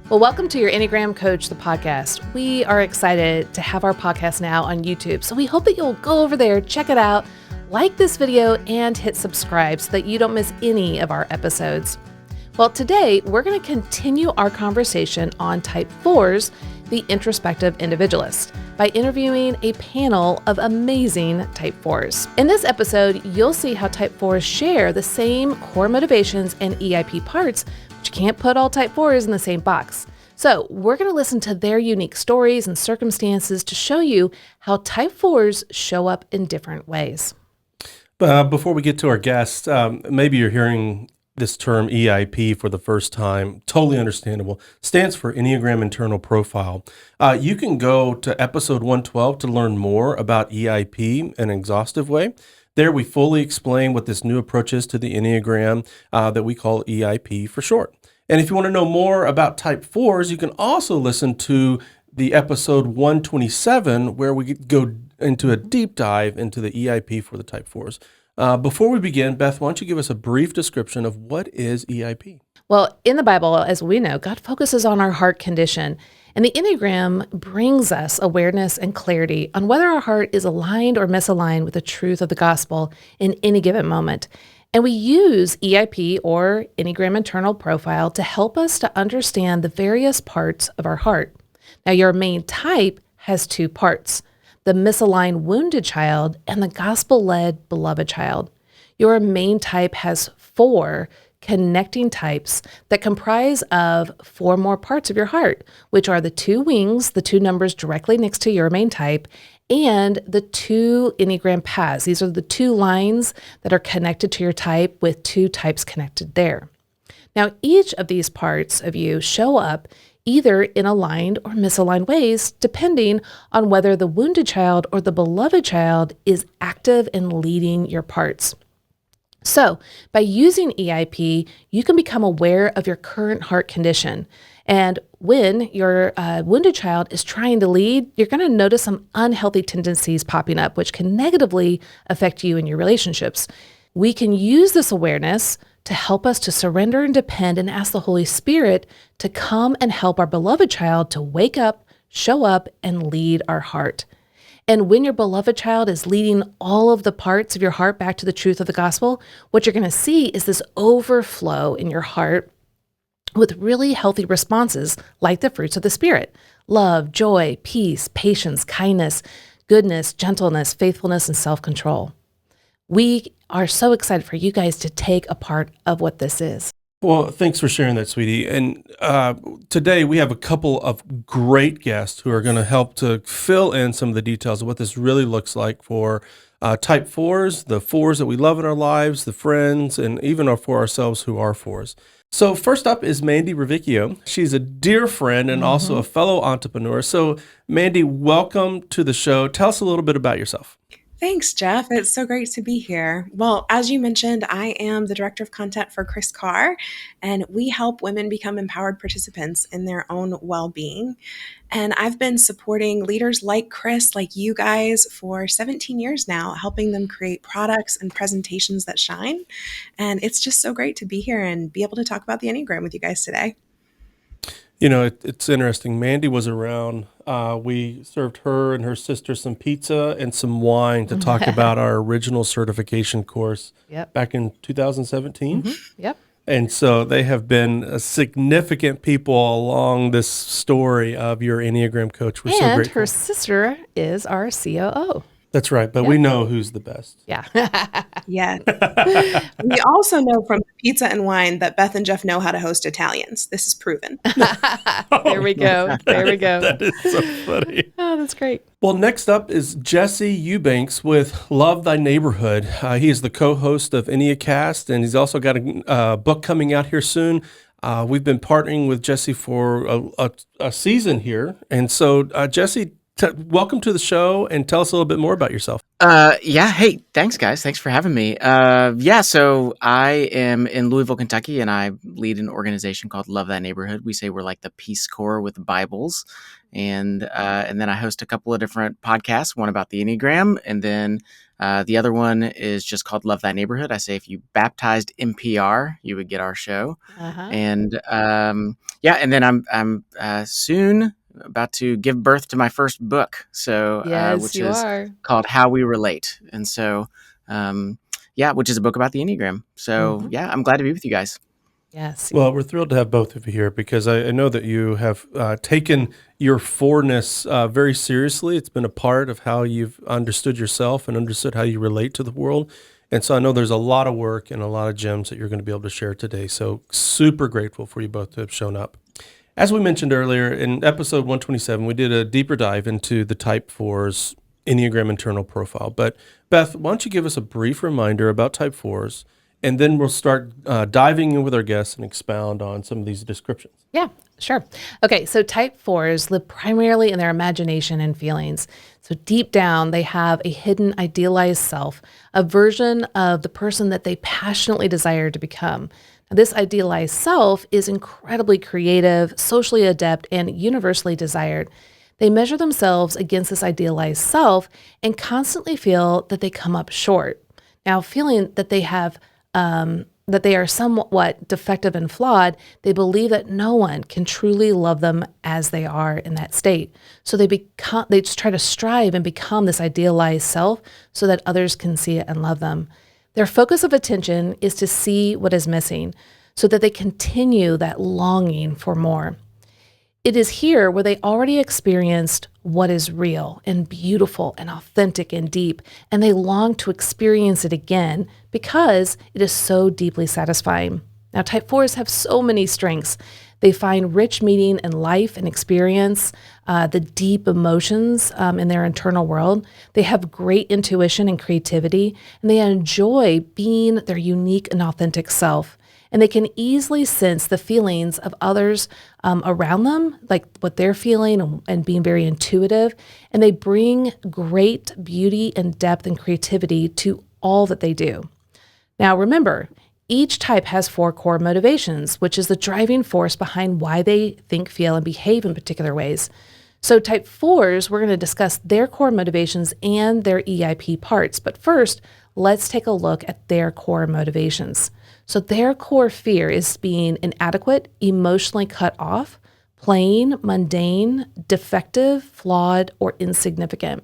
Well, welcome to your Enneagram Coach, the podcast. We are excited to have our podcast now on YouTube. So we hope that you'll go over there, check it out, like this video, and hit subscribe so that you don't miss any of our episodes. Well, today we're going to continue our conversation on Type 4s, the Introspective Individualist, by interviewing a panel of amazing Type 4s. In this episode, you'll see how Type 4s share the same core motivations and EIP parts, but you can't put all Type 4s in the same box. So we're going to listen to their unique stories and circumstances to show you how Type 4s show up in different ways. Before we get to our guest, maybe you're hearing this term EIP for the first time. Totally understandable. Stands for Enneagram Internal Profile. You can go to episode 112 to learn more about EIP in an exhaustive way. There we fully explain what this new approach is to the Enneagram that we call EIP for short. And if you want to know more about Type 4s, you can also listen to the episode 127 where we go into a deep dive into the EIP for the Type 4s. Before we begin, Beth, why don't you give us a brief description of what is EIP? Well, in the Bible, as we know, God focuses on our heart condition, and the Enneagram brings us awareness and clarity on whether our heart is aligned or misaligned with the truth of the gospel in any given moment. And we use EIP, or Enneagram Internal Profile, to help us to understand the various parts of our heart. Now, your main type has two parts: the misaligned wounded child and the gospel-led beloved child. Your main type has 4 connecting types that comprise of 4 more parts of your heart, which are the 2 wings, the 2 numbers directly next to your main type, and the 2 Enneagram paths. These are the 2 lines that are connected to your type with 2 types connected there. Now, each of these parts of you show up either in aligned or misaligned ways, depending on whether the wounded child or the beloved child is active in leading your parts. So, by using EIP, you can become aware of your current heart condition. And when your wounded child is trying to lead, you're going to notice some unhealthy tendencies popping up, which can negatively affect you and your relationships. We can use this awareness to help us to surrender and depend and ask the Holy Spirit to come and help our beloved child to wake up, show up, and lead our heart. And when your beloved child is leading all of the parts of your heart back to the truth of the gospel, what you're going to see is this overflow in your heart with really healthy responses like the fruits of the Spirit: love, joy, peace, patience, kindness, goodness, gentleness, faithfulness, and self-control. We are so excited for you guys to take a part of what this is. Well, thanks for sharing that, sweetie. And today we have a couple of great guests who are going to help to fill in some of the details of what this really looks like for Type 4s, the 4s that we love in our lives, the friends, and even for ourselves who are 4s. So first up is Mandi Rivieccio. She's a dear friend and also a fellow entrepreneur. So Mandi, welcome to the show. Tell us a little bit about yourself. Thanks, Jeff. It's so great to be here. Well, as you mentioned, I am the director of content for Chris Carr, and we help women become empowered participants in their own well-being. And I've been supporting leaders like Chris, like you guys, for 17 years now, helping them create products and presentations that shine. And it's just so great to be here and be able to talk about the Enneagram with you guys today. You know, it's interesting. Mandi was around. We served her and her sister some pizza and some wine to talk about our original certification course back in 2017. Yep. And so they have been significant people along this story of your Enneagram coach. We're so And grateful. her sister is our COO. That's right, but we know who's the best. Yeah. Yes. We also know from the pizza and wine that Beth and Jeff know how to host Italians. This is proven. There we go. There we go. That is so funny. Oh, that's great. Well, next up is Jesse Eubanks with Love Thy Neighborhood. He is the co-host of Enneacast, and he's also got a book coming out here soon. We've been partnering with Jesse for a season here. And so, Jesse, welcome to the show, and tell us a little bit more about yourself. Yeah. Hey, thanks, guys. Thanks for having me. So I am in Louisville, Kentucky, and I lead an organization called Love That Neighborhood. We say we're like the Peace Corps with Bibles. And then I host a couple of different podcasts, one about the Enneagram, and then The other one is just called Love That Neighborhood. I say if you baptized NPR, you would get our show. Uh-huh. And yeah, and then I'm soon about to give birth to my first book, so Yes, which you is are. called How We Relate, and so yeah, which is a book about the Enneagram. So Mhm. yeah, I'm glad to be with you guys. Yes. Well, we're thrilled to have both of you here because I know that you have taken your fourness very seriously. It's been a part of how you've understood yourself and understood how you relate to the world. And so I know there's a lot of work and a lot of gems that you're going to be able to share today. So super grateful for you both to have shown up. As we mentioned earlier, in episode 127, we did a deeper dive into the Type 4's Enneagram Internal Profile. But Beth, why don't you give us a brief reminder about Type 4s, and then we'll start diving in with our guests and expound on some of these descriptions. Yeah, sure. Okay, so type fours live primarily in their imagination and feelings. So deep down, they have a hidden idealized self, a version of the person that they passionately desire to become. Now, this idealized self is incredibly creative, socially adept, and universally desired. They measure themselves against this idealized self and constantly feel that they come up short. Now, feeling that they have that they are somewhat defective and flawed, they believe that no one can truly love them as they are in that state. So they just try to strive and become this idealized self so that others can see it and love them. Their focus of attention is to see what is missing so that they continue that longing for more. It is here where they already experienced what is real and beautiful and authentic and deep, and they long to experience it again because it is so deeply satisfying. Now, type 4s have so many strengths. They find rich meaning in life and experience, the deep emotions in their internal world. They have great intuition and creativity, and they enjoy being their unique and authentic self. And they can easily sense the feelings of others around them, like what they're feeling and being very intuitive. And they bring great beauty and depth and creativity to all that they do. Now, remember, each type has 4 core motivations, which is the driving force behind why they think, feel, and behave in particular ways. So type 4s, we're going to discuss their core motivations and their EIP parts. But first, let's take a look at their core motivations. So their core fear is being inadequate, emotionally cut off, plain, mundane, defective, flawed, or insignificant.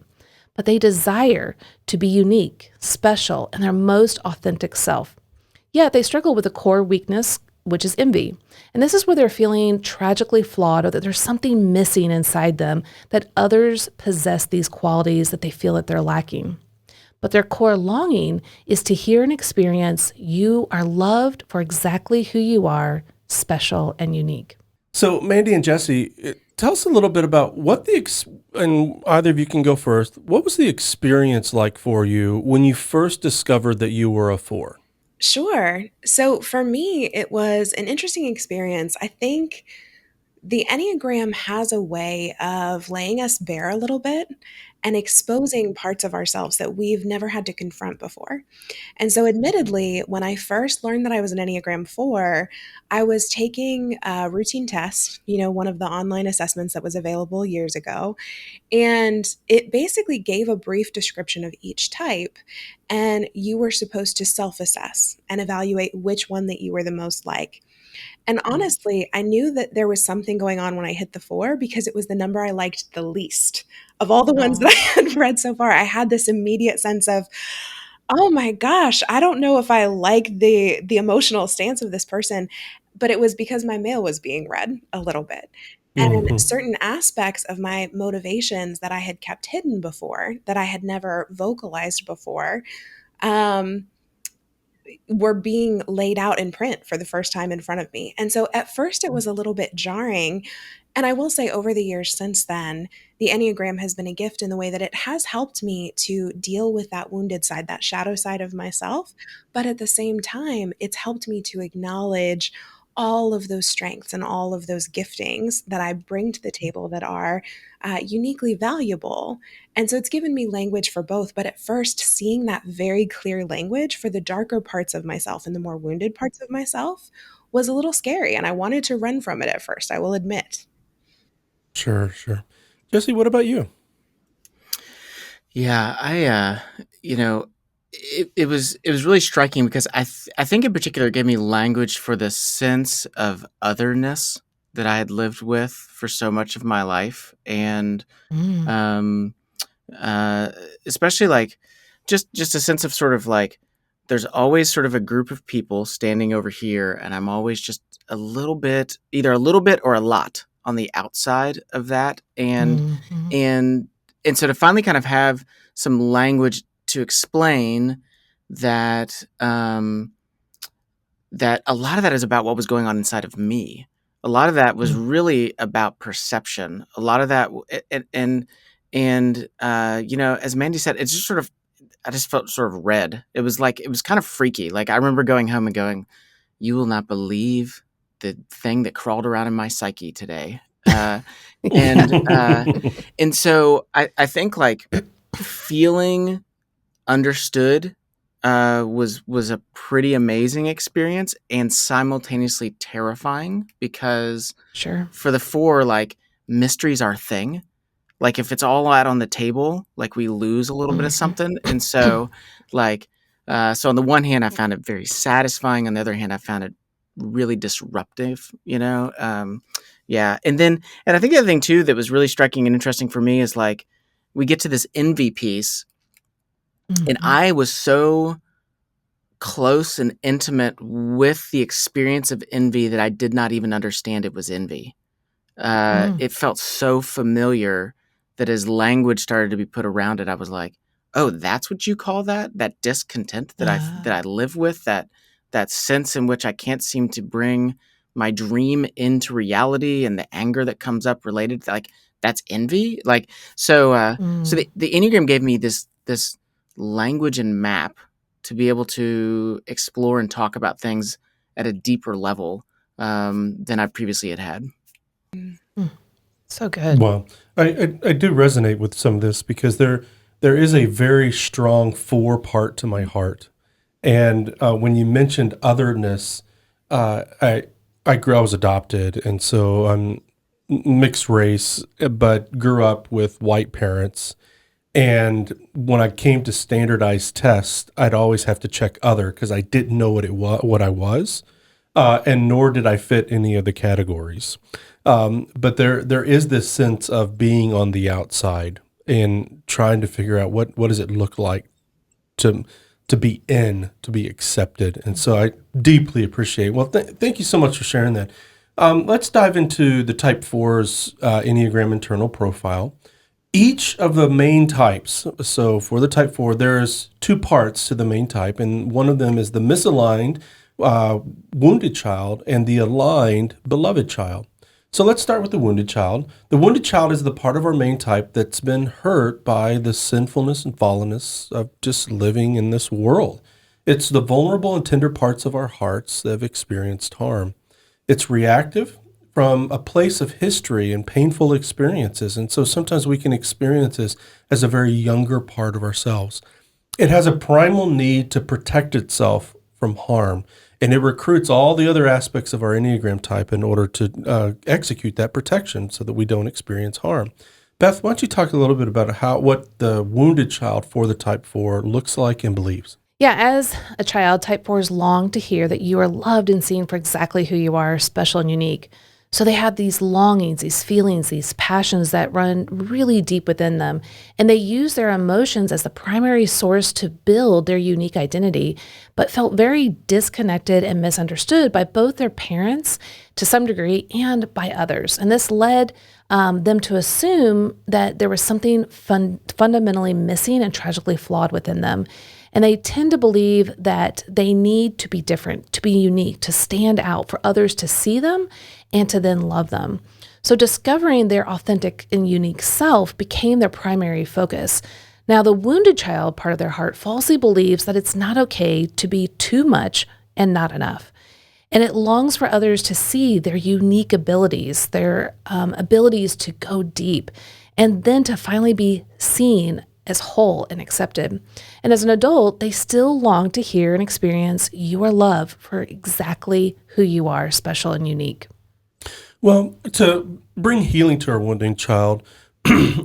But they desire to be unique, special, and their most authentic self. Yet they struggle with a core weakness, which is envy. And this is where they're feeling tragically flawed or that there's something missing inside them, that others possess these qualities that they feel that they're lacking. But their core longing is to hear and experience you are loved for exactly who you are, special and unique. So, Mandi and Jesse, tell us a little bit about and either of you can go first. What was the experience like for you when you first discovered that you were a 4? Sure. So for me, it was an interesting experience. I think the Enneagram has a way of laying us bare a little bit and exposing parts of ourselves that we've never had to confront before. And so, admittedly, when I first learned that I was an Enneagram 4, I was taking a routine test, one of the online assessments that was available years ago. And it basically gave a brief description of each type. And you were supposed to self assess and evaluate which one that you were the most like. And honestly, I knew that there was something going on when I hit the 4 because it was the number I liked the least of all the ones that Aw. I had read so far. I had this immediate sense of, oh my gosh, I don't know if I like the emotional stance of this person, but it was because my mail was being read a little bit. And Mm-hmm. certain aspects of my motivations that I had kept hidden before, that I had never vocalized before, um, were being laid out in print for the first time in front of me. And so at first it was a little bit jarring. And I will say over the years since then, the Enneagram has been a gift in the way that it has helped me to deal with that wounded side, that shadow side of myself. But at the same time, it's helped me to acknowledge all of those strengths and all of those giftings that I bring to the table that are uniquely valuable. And so it's given me language for both. But at first, seeing that very clear language for the darker parts of myself and the more wounded parts of myself was a little scary. And I wanted to run from it at first, I will admit. Sure, sure. Jesse, what about you? Yeah, I, it was really striking because I think in particular it gave me language for the sense of otherness that I had lived with for so much of my life, and Mm, um, uh, especially like just a sense of sort of like there's always sort of a group of people standing over here, and I'm always just a little bit, either a little bit or a lot on the outside of that, mhm, and and so to finally kind of have some language to explain that that a lot of that is about what was going on inside of me. A lot of that was mm, really about perception. A lot of that, you know, as Mandy said, it's just sort of I just felt sort of red. It was like it was kind of freaky. Like I remember going home and going, "You will not believe the thing that crawled around in my psyche today." And and so I think like feeling understood was a pretty amazing experience and simultaneously terrifying because sure. for the four, like mystery's our thing. Like if it's all out on the table, like we lose a little bit of Mhm. something. And so like so on the one hand I found it very satisfying. On the other hand, I found it really disruptive, you know? Yeah. And I think the other thing too that was really striking and interesting for me is like we get to this envy piece, and Mhm. I was so close and intimate with the experience of envy that I did not even understand it was envy. Mm. It felt so familiar that as language started to be put around it, I was like, "Oh, that's what you call that? That discontent that I Ah. live with, that sense in which I can't seem to bring my dream into reality, and the anger that comes up related to like that's envy." Like so Mm. the Enneagram gave me this language and map to be able to explore and talk about things at a deeper level than I previously had had. Mm. So good. Well, I do resonate with some of this because there is a very strong four part to my heart. And when you mentioned otherness, I was adopted, and so I'm mixed race, but grew up with white parents. And when I came to standardized tests, I'd always have to check other because I didn't know what I was, and nor did I fit any of the categories. But there is this sense of being on the outside and trying to figure out what does it look like to to be accepted. And so I deeply appreciate. Well, thank you so much for sharing that. Let's dive into the Type 4's Enneagram Internal Profile. Each of the main types, so for the Type 4, there's two parts to the main type, and one of them is the misaligned wounded child and the aligned beloved child. So let's start with the wounded child. The wounded child is the part of our main type that's been hurt by the sinfulness and fallenness of just living in this world. It's the vulnerable and tender parts of our hearts that have experienced harm. It's reactive from a place of history and painful experiences. And so sometimes we can experience this as a very younger part of ourselves. It has a primal need to protect itself from harm, and it recruits all the other aspects of our Enneagram type in order to execute that protection so that we don't experience harm. Beth, why don't you talk a little bit about what the wounded child for the Type 4 looks like and believes? Yeah, as a child, Type 4s long to hear that you are loved and seen for exactly who you are, special and unique. So they have these longings, these feelings, these passions that run really deep within them. And they use their emotions as the primary source to build their unique identity, but felt very disconnected and misunderstood by both their parents to some degree and by others. And this led them to assume that there was something fundamentally missing and tragically flawed within them. And they tend to believe that they need to be different, to be unique, to stand out for others to see them and to then love them. So discovering their authentic and unique self became their primary focus. Now, the wounded child part of their heart falsely believes that it's not okay to be too much and not enough. And it longs for others to see their unique abilities, their abilities to go deep, and then to finally be seen as whole and accepted. And as an adult, they still long to hear and experience you are loved for exactly who you are, special and unique. Well, to bring healing to our wounding child,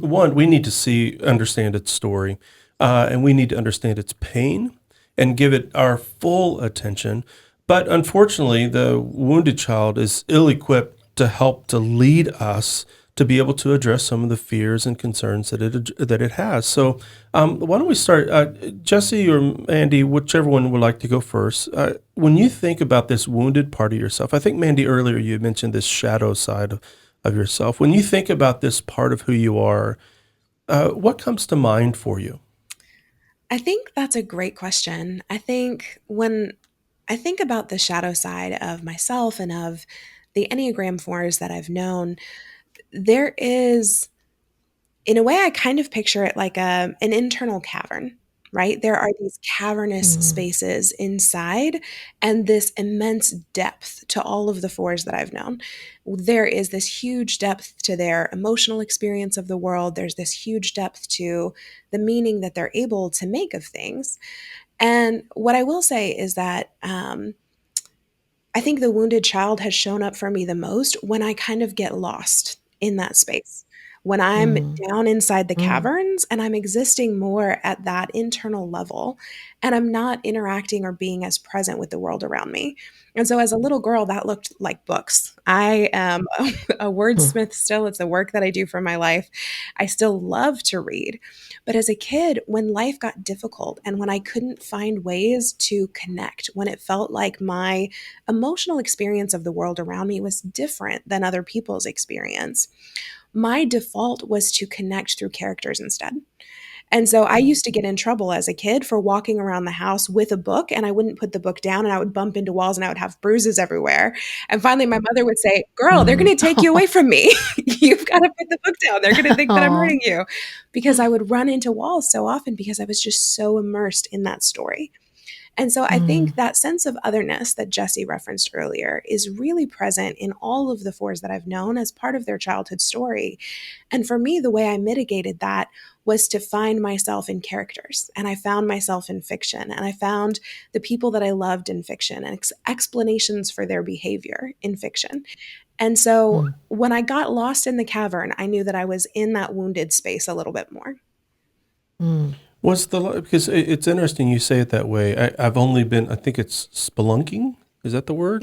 one, we need to understand its story. and we need to understand its pain and give it our full attention. But unfortunately, the wounded child is ill-equipped to help to lead us to be able to address some of the fears and concerns that it has. So, why don't we start, Jesse or Mandy, whichever one would like to go first. When you think about this wounded part of yourself, I think Mandy earlier you mentioned this shadow side of yourself. When you think about this part of who you are, what comes to mind for you? I think that's a great question. I think when I think about the shadow side of myself and of the Enneagram 4s that I've known, there is, in a way, I kind of picture it like an internal cavern, right? There are these cavernous Mm, spaces inside and this immense depth to all of the 4s that I've known. There is this huge depth to their emotional experience of the world. There's this huge depth to the meaning that they're able to make of things. And what I will say is that I think the wounded child has shown up for me the most when I kind of get lost in that space. When I'm mm, down inside the mm, caverns and I'm existing more at that internal level, and I'm not interacting or being as present with the world around me. And so, as a little girl, that looked like books. I am a mm, wordsmith still. It's the work that I do for my life. I still love to read. But as a kid, when life got difficult and when I couldn't find ways to connect, when it felt like my emotional experience of the world around me was different than other people's experience, my default was to connect through characters instead. And so I used to get in trouble as a kid for walking around the house with a book, and I wouldn't put the book down and I would bump into walls and I would have bruises everywhere. And finally my mother would say, "Girl, they're mm. going to take you away from me. You've got to put the book down. They're going to think that I'm Aw. hurting you." Because I would run into walls so often because I was just so immersed in that story. And so I think Mm, that sense of otherness that Jesse referenced earlier is really present in all of the 4s that I've known as part of their childhood story. And for me, the way I mitigated that was to find myself in characters. And I found myself in fiction. And I found the people that I loved in fiction and explanations for their behavior in fiction. And so mm, when I got lost in the cavern, I knew that I was in that wounded space a little bit more. mm. Was because it's interesting you say it that way. I've only been, I think it's spelunking. Is that the word?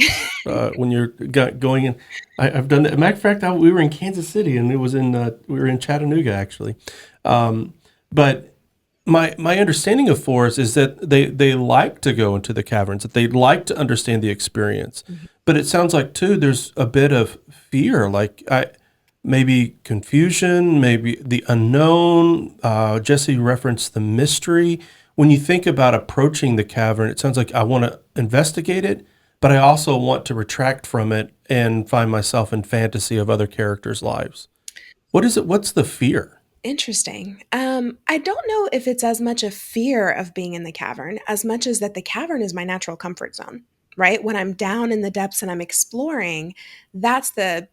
When you're going in, I've done that. Matter of fact, we were in Kansas City and it was we were in Chattanooga actually. Um, but my understanding of fours is that they like to go into the caverns, that they like to understand the experience. Mhm. But it sounds like too, there's a bit of fear, like maybe confusion, maybe the unknown. Jesse referenced the mystery. When you think about approaching the cavern, it sounds like I want to investigate it, but I also want to retract from it and find myself in fantasy of other characters' lives. What is it? What's the fear? Interesting. I don't know if it's as much a fear of being in the cavern as much as that the cavern is my natural comfort zone, right? When I'm down in the depths and I'm exploring, that's the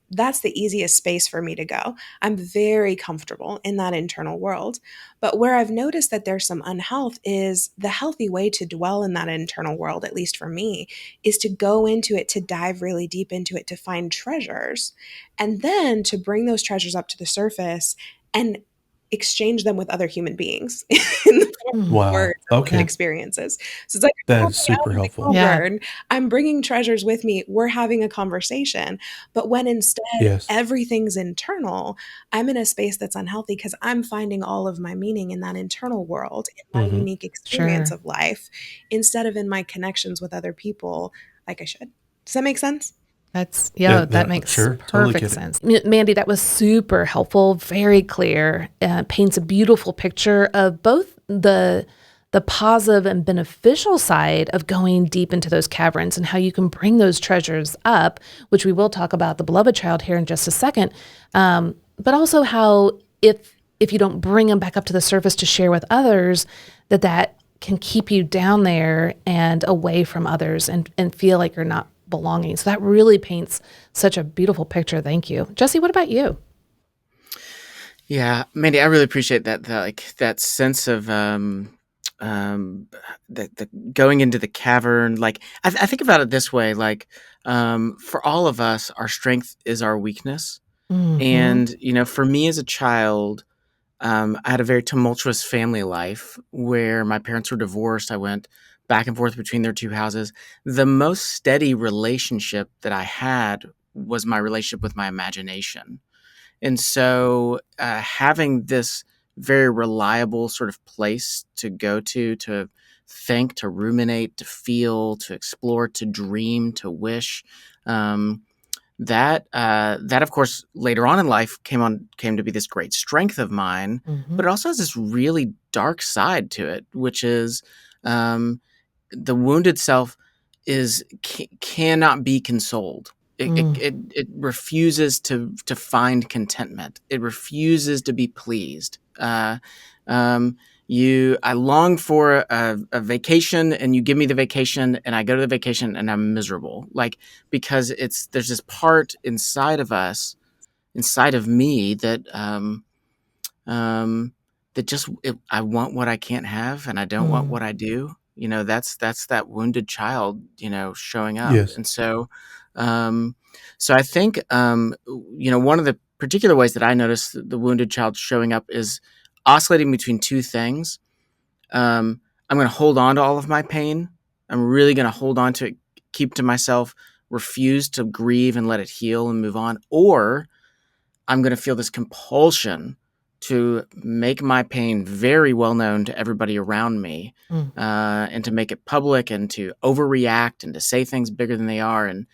easiest space for me to go. I'm very comfortable in that internal world. But where I've noticed that there's some unhealth is the healthy way to dwell in that internal world, at least for me, is to go into it, to dive really deep into it, to find treasures, and then to bring those treasures up to the surface and exchange them with other human beings in the form of Mm. Wow. words or lived Yeah. Okay. experiences. So it's like That I'm is going out super in the helpful. Yeah. cavern, I'm bringing treasures with me, we're having a conversation. But when instead Yes. everything's internal, I'm in a space that's unhealthy because I'm finding all of my meaning in that internal world, in my Hmm. unique experience Sure. of life, instead of in my connections with other people like I should. Does that make sense? Yeah, that That makes sure, totally perfect get it. sense. Mandy, that was super helpful, very clear, paints a beautiful picture of both the positive and beneficial side of going deep into those caverns and how you can bring those treasures up, which we will talk about the beloved child here in just a second. But also how if you don't bring them back up to the surface to share with others, that can keep you down there and away from others and feel like you're not belonging. So that really paints such a beautiful picture. Thank you. Jesse, what about you? Yeah, Mandy, I really appreciate that like that sense of um the going into the cavern. Like I think about it this way, like for all of us, our strength is our weakness. Mm-hmm. And for me as a child, I had a very tumultuous family life where my parents were divorced. I went back and forth between their two houses. The most steady relationship that I had was my relationship with my imagination. And so having this very reliable sort of place to go to think, to ruminate, to feel, to explore, to dream, to wish, um, that of course later on in life came to be this great strength of mine, Mm-hmm. but it also has this really dark side to it, which is um, the wounded self cannot be consoled. It refuses to find contentment. It refuses to be pleased. Um, I long for a vacation, and you give me the vacation, and I go to the vacation, and I'm miserable. Like, because there's this part inside of us, inside of me um, that I want what I can't have, and I don't want what I do. That's that wounded child, showing up. Yes. And so I think, one of the particular ways that I notice the wounded child showing up is oscillating between two things. I'm going to hold on to all of my pain. I'm really going to hold on to it, keep to myself, refuse to grieve and let it heal and move on. Or I'm going to feel this compulsion to make my pain very well known to everybody around me, and to make it public, and to overreact, and to say things bigger than they are, and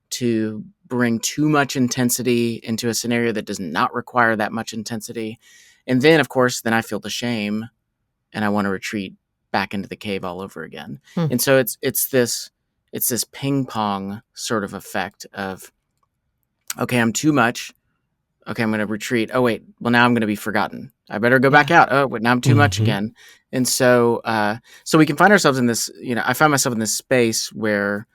to bring too much intensity into a scenario that does not require that much intensity. And then, of course, then I feel the shame, and I want to retreat back into the cave all over again. And so it's this ping pong sort of effect of, okay, I'm too much. Okay, I'm going to retreat. Oh, wait. Well, now I'm going to be forgotten. I better go back out. Oh, wait, now I'm too much again. And so we can find ourselves in this, I find myself in this space where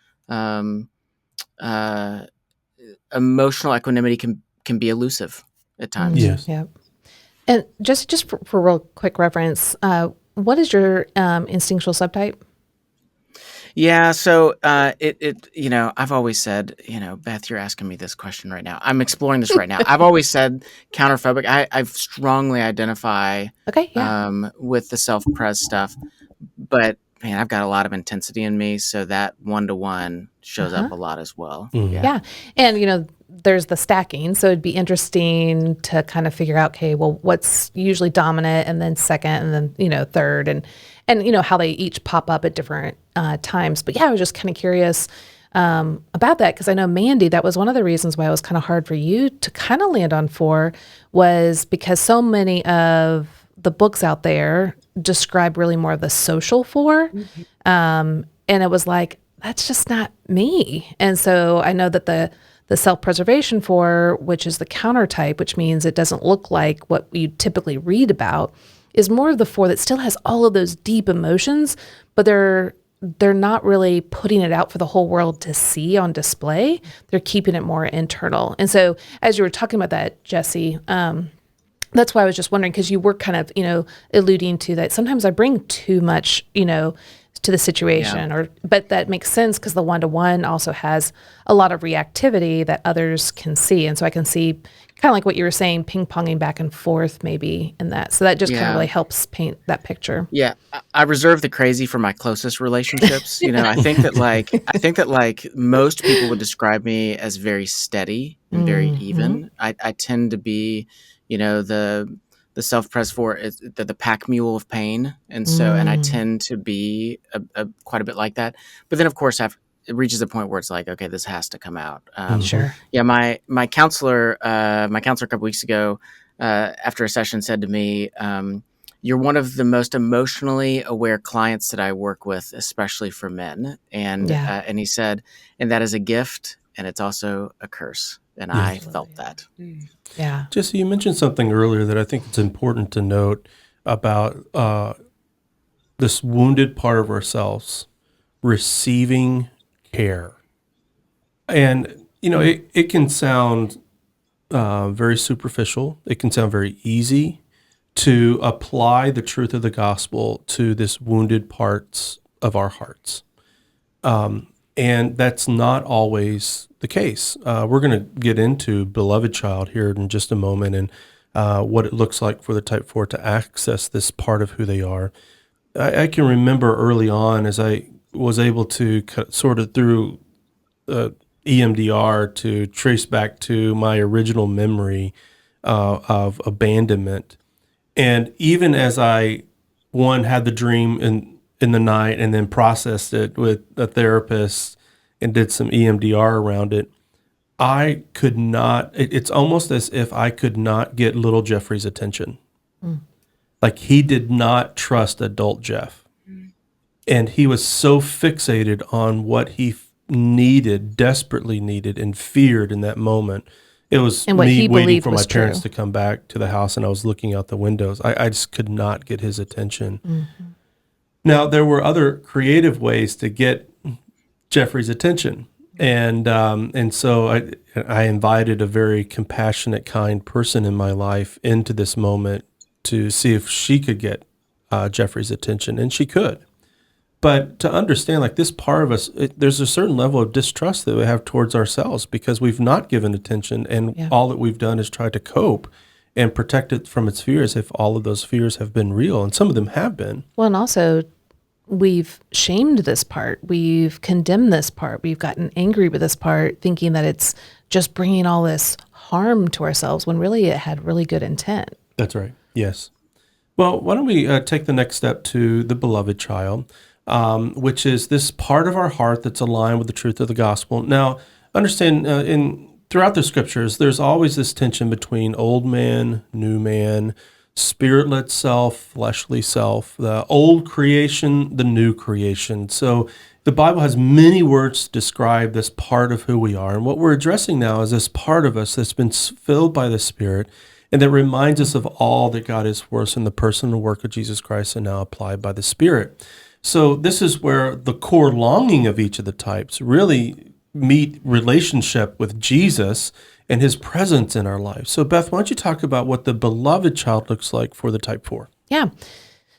emotional equanimity can be elusive at times. Yes. Yeah. And just for real quick reference, what is your instinctual subtype? Yeah. So I've always said, Beth, you're asking me this question right now. I'm exploring this right now. I've always said counterphobic. I strongly identify Okay. Yeah. with the self-pres stuff, but man, I've got a lot of intensity in me. So that 1-to-1 shows up a lot as well. Yeah. And, there's the stacking. So it'd be interesting to kind of figure out, okay, well, what's usually dominant, and then second, and then, third, and how they each pop up at different times. But yeah, I was just kind of curious about that, because I know, Mandi, that was one of the reasons why it was kind of hard for you to kind of land on 4, was because so many of the books out there describe really more of the social 4. And it was like, that's just not me. And so I know that the self-preservation 4, which is the counter type, which means it doesn't look like what you typically read about, is more of the 4 that still has all of those deep emotions, but they're not really putting it out for the whole world to see on display. They're keeping it more internal. And so as you were talking about that, Jesse, that's why I was just wondering, because you were kind of, alluding to that. Sometimes I bring too much, to the situation, but that makes sense, because the 1-to-1 also has a lot of reactivity that others can see. And so I can see kind of like what you were saying, ping-ponging back and forth maybe in that. So that just kind of really helps paint that picture. Yeah. I reserve the crazy for my closest relationships. I think that like most people would describe me as very steady and very even. I tend to be, the self-pres 4 is the pack mule of pain. And so, and I tend to be quite a bit like that. But then of course, it reaches a point where it's like, okay, this has to come out. Sure. Yeah. My counselor a couple weeks ago, after a session, said to me, you're one of the most emotionally aware clients that I work with, especially for men. And, and he said, and that is a gift, and it's also a curse. And I felt that. Yeah. Jesse, you mentioned something earlier that I think it's important to note about this wounded part of ourselves receiving care. And, it can sound very superficial. It can sound very easy to apply the truth of the gospel to this wounded parts of our hearts. And that's not always the case. We're going to get into Beloved Child here in just a moment. And what it looks like for the type 4 to access this part of who they are. I can remember early on as I was able to sort of through EMDR to trace back to my original memory of abandonment. And even as I, one, had the dream in the night and then processed it with a therapist and did some EMDR around it, I could not, it's almost as if I could not get little Jeffrey's attention. Like he did not trust adult Jeff. And he was so fixated on what he needed, desperately needed, and feared in that moment. It was And what me he waiting believed for my was parents true. to come back to the house, and I was looking out the windows. I just could not get his attention. Now, there were other creative ways to get Jeffrey's attention. And so I invited a very compassionate, kind person in my life into this moment to see if she could get Jeffrey's attention, and she could. But to understand, like this part of us, there's a certain level of distrust that we have towards ourselves because we've not given attention, and all that we've done is try to cope and protect it from its fears if all of those fears have been real, and some of them have been. Well, and also we've shamed this part. We've condemned this part. We've gotten angry with this part, thinking that it's just bringing all this harm to ourselves when really it had really good intent. That's right. Yes. Well, why don't we take the next step to the beloved child, which is this part of our heart that's aligned with the truth of the gospel. Now, understand throughout the scriptures, there's always this tension between old man, new man, spirit-led self, fleshly self, the old creation, the new creation. So the Bible has many words to describe this part of who we are. And what we're addressing now is this part of us that's been filled by the Spirit and that reminds us of all that God is for us in the person and work of Jesus Christ and now applied by the Spirit. So this is where the core longing of each of the types really meet relationship with Jesus and his presence in our life. So Beth, why don't you talk about what the beloved child looks like for the type 4? Yeah.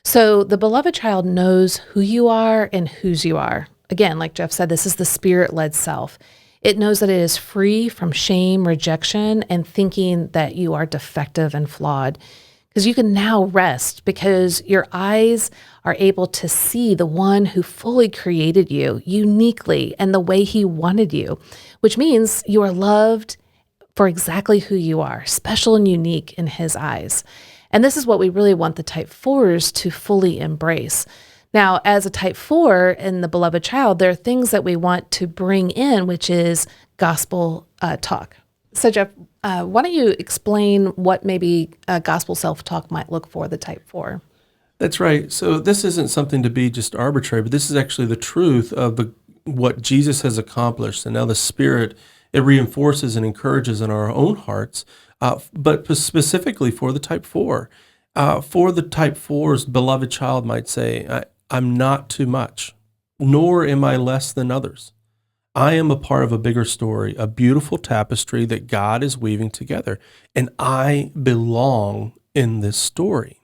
So the beloved child knows who you are and whose you are. Again, like Jeff said, this is the spirit-led self. It knows that it is free from shame, rejection, and thinking that you are defective and flawed. Because you can now rest because your eyes are able to see the one who fully created you uniquely and the way he wanted you, which means you are loved for exactly who you are, special and unique in his eyes. And this is what we really want the type 4s to fully embrace. Now, as a type 4 in the beloved child, there are things that we want to bring in, which is gospel talk. So Jeff, why don't you explain what maybe gospel self-talk might look for the type 4? That's right. So this isn't something to be just arbitrary, but this is actually the truth of what Jesus has accomplished. And now the Spirit, it reinforces and encourages in our own hearts, but specifically for the type 4. For the type 4's beloved child might say, I'm not too much, nor am I less than others. I am a part of a bigger story, a beautiful tapestry that God is weaving together, and I belong in this story.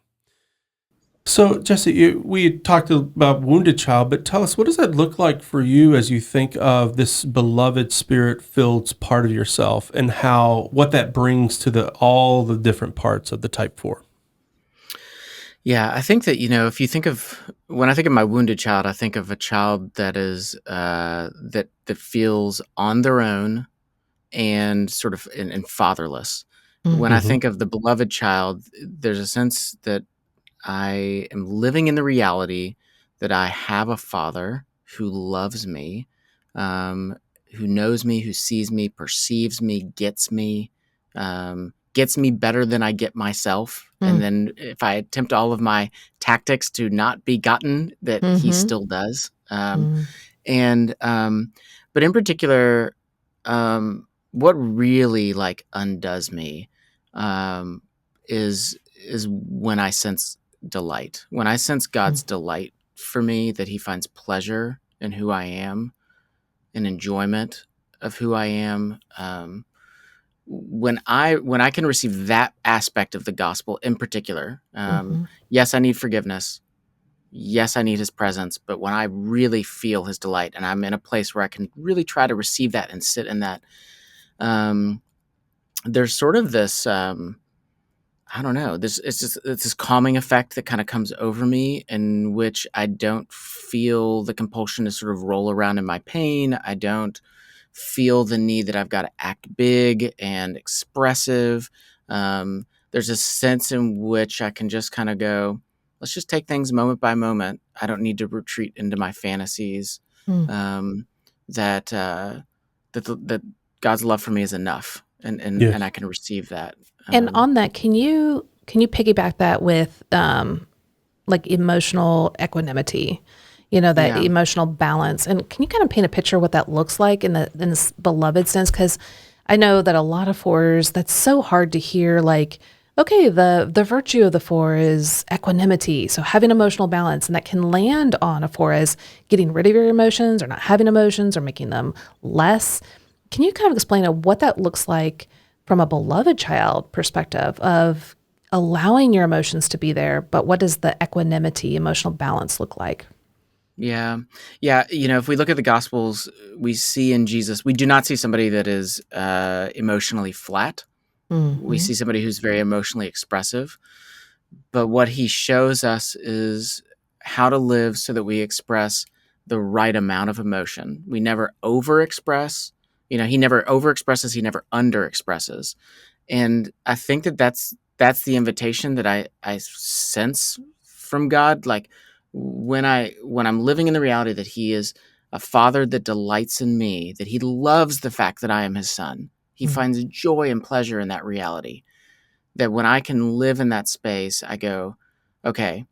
So, Jesse, we talked about wounded child, but tell us, what does that look like for you as you think of this beloved spirit-filled part of yourself and what that brings to all the different parts of the type 4? Yeah, I think that, if you think when I think of my wounded child, I think of a child that is, that feels on their own and sort of and fatherless. When I think of the beloved child, there's a sense that I am living in the reality that I have a father who loves me, who knows me, who sees me, perceives me, gets me better than I get myself. And then if I attempt all of my tactics to not be gotten, that he still does. And but in particular, what really like undoes me is when I sense delight. When I sense God's delight for me, that he finds pleasure in who I am, and enjoyment of who I am. When I can receive that aspect of the gospel in particular, yes, I need forgiveness. Yes, I need his presence. But when I really feel his delight and I'm in a place where I can really try to receive that and sit in that, there's sort of this, I don't know. It's this calming effect that kind of comes over me, in which I don't feel the compulsion to sort of roll around in my pain. I don't feel the need that I've got to act big and expressive. There's a sense in which I can just kind of go, let's just take things moment by moment. I don't need to retreat into my fantasies. Mm. Um, that that God's love for me is enough, and Yes. I can receive that. And on that, can you piggyback that with like emotional equanimity? That Yeah. emotional balance. And can you kind of paint a picture of what that looks like in this beloved sense? Because I know that a lot of fours, that's so hard to hear. Like, okay, the virtue of the four is equanimity, so having emotional balance, and that can land on a four as getting rid of your emotions or not having emotions or making them less. Can you kind of explain what that looks like from a beloved child perspective of allowing your emotions to be there, but what does the equanimity, emotional balance look like? Yeah. Yeah. If we look at the Gospels, we see in Jesus, we do not see somebody that is emotionally flat. We Mm-hmm. see somebody who's very emotionally expressive. But what he shows us is how to live so that we express the right amount of emotion. We never overexpress. He never overexpresses, he never underexpresses. And I think that's the invitation that I sense from God. Like when I'm living in the reality that he is a father that delights in me, that he loves the fact that I am his son. He finds joy and pleasure in that reality. That when I can live in that space, I go, okay,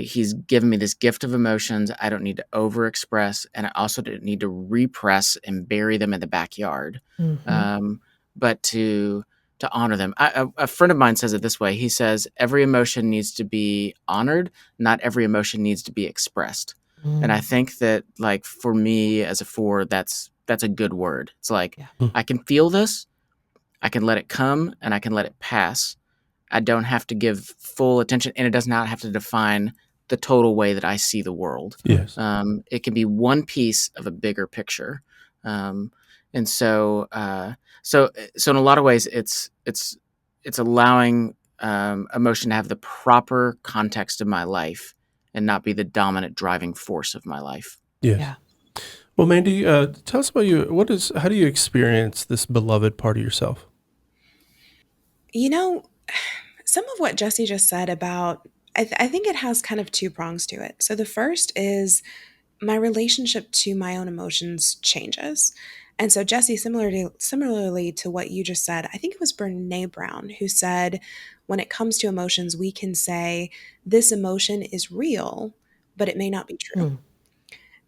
he's given me this gift of emotions. I don't need to overexpress, and I also don't need to repress and bury them in the backyard. Mm-hmm. Um, but to honor them. A friend of mine says it this way. He says every emotion needs to be honored. Not every emotion needs to be expressed. And I think that, like, for me as a four, that's a good word. It's like, Yeah. I can feel this, I can let it come, and I can let it pass. I don't have to give full attention, and it does not have to define the total way that I see the world. Yes. It can be one piece of a bigger picture, and so in a lot of ways, it's allowing emotion to have the proper context of my life and not be the dominant driving force of my life. Yes. Yeah. Well, Mandy, tell us about you. How do you experience this beloved part of yourself? You know, some of what Jesse just said about, I think it has kind of two prongs to it. So the first is my relationship to my own emotions changes. And so Jesse, similarly to what you just said, I think it was Brene Brown who said, when it comes to emotions, we can say this emotion is real, but it may not be true. Mm.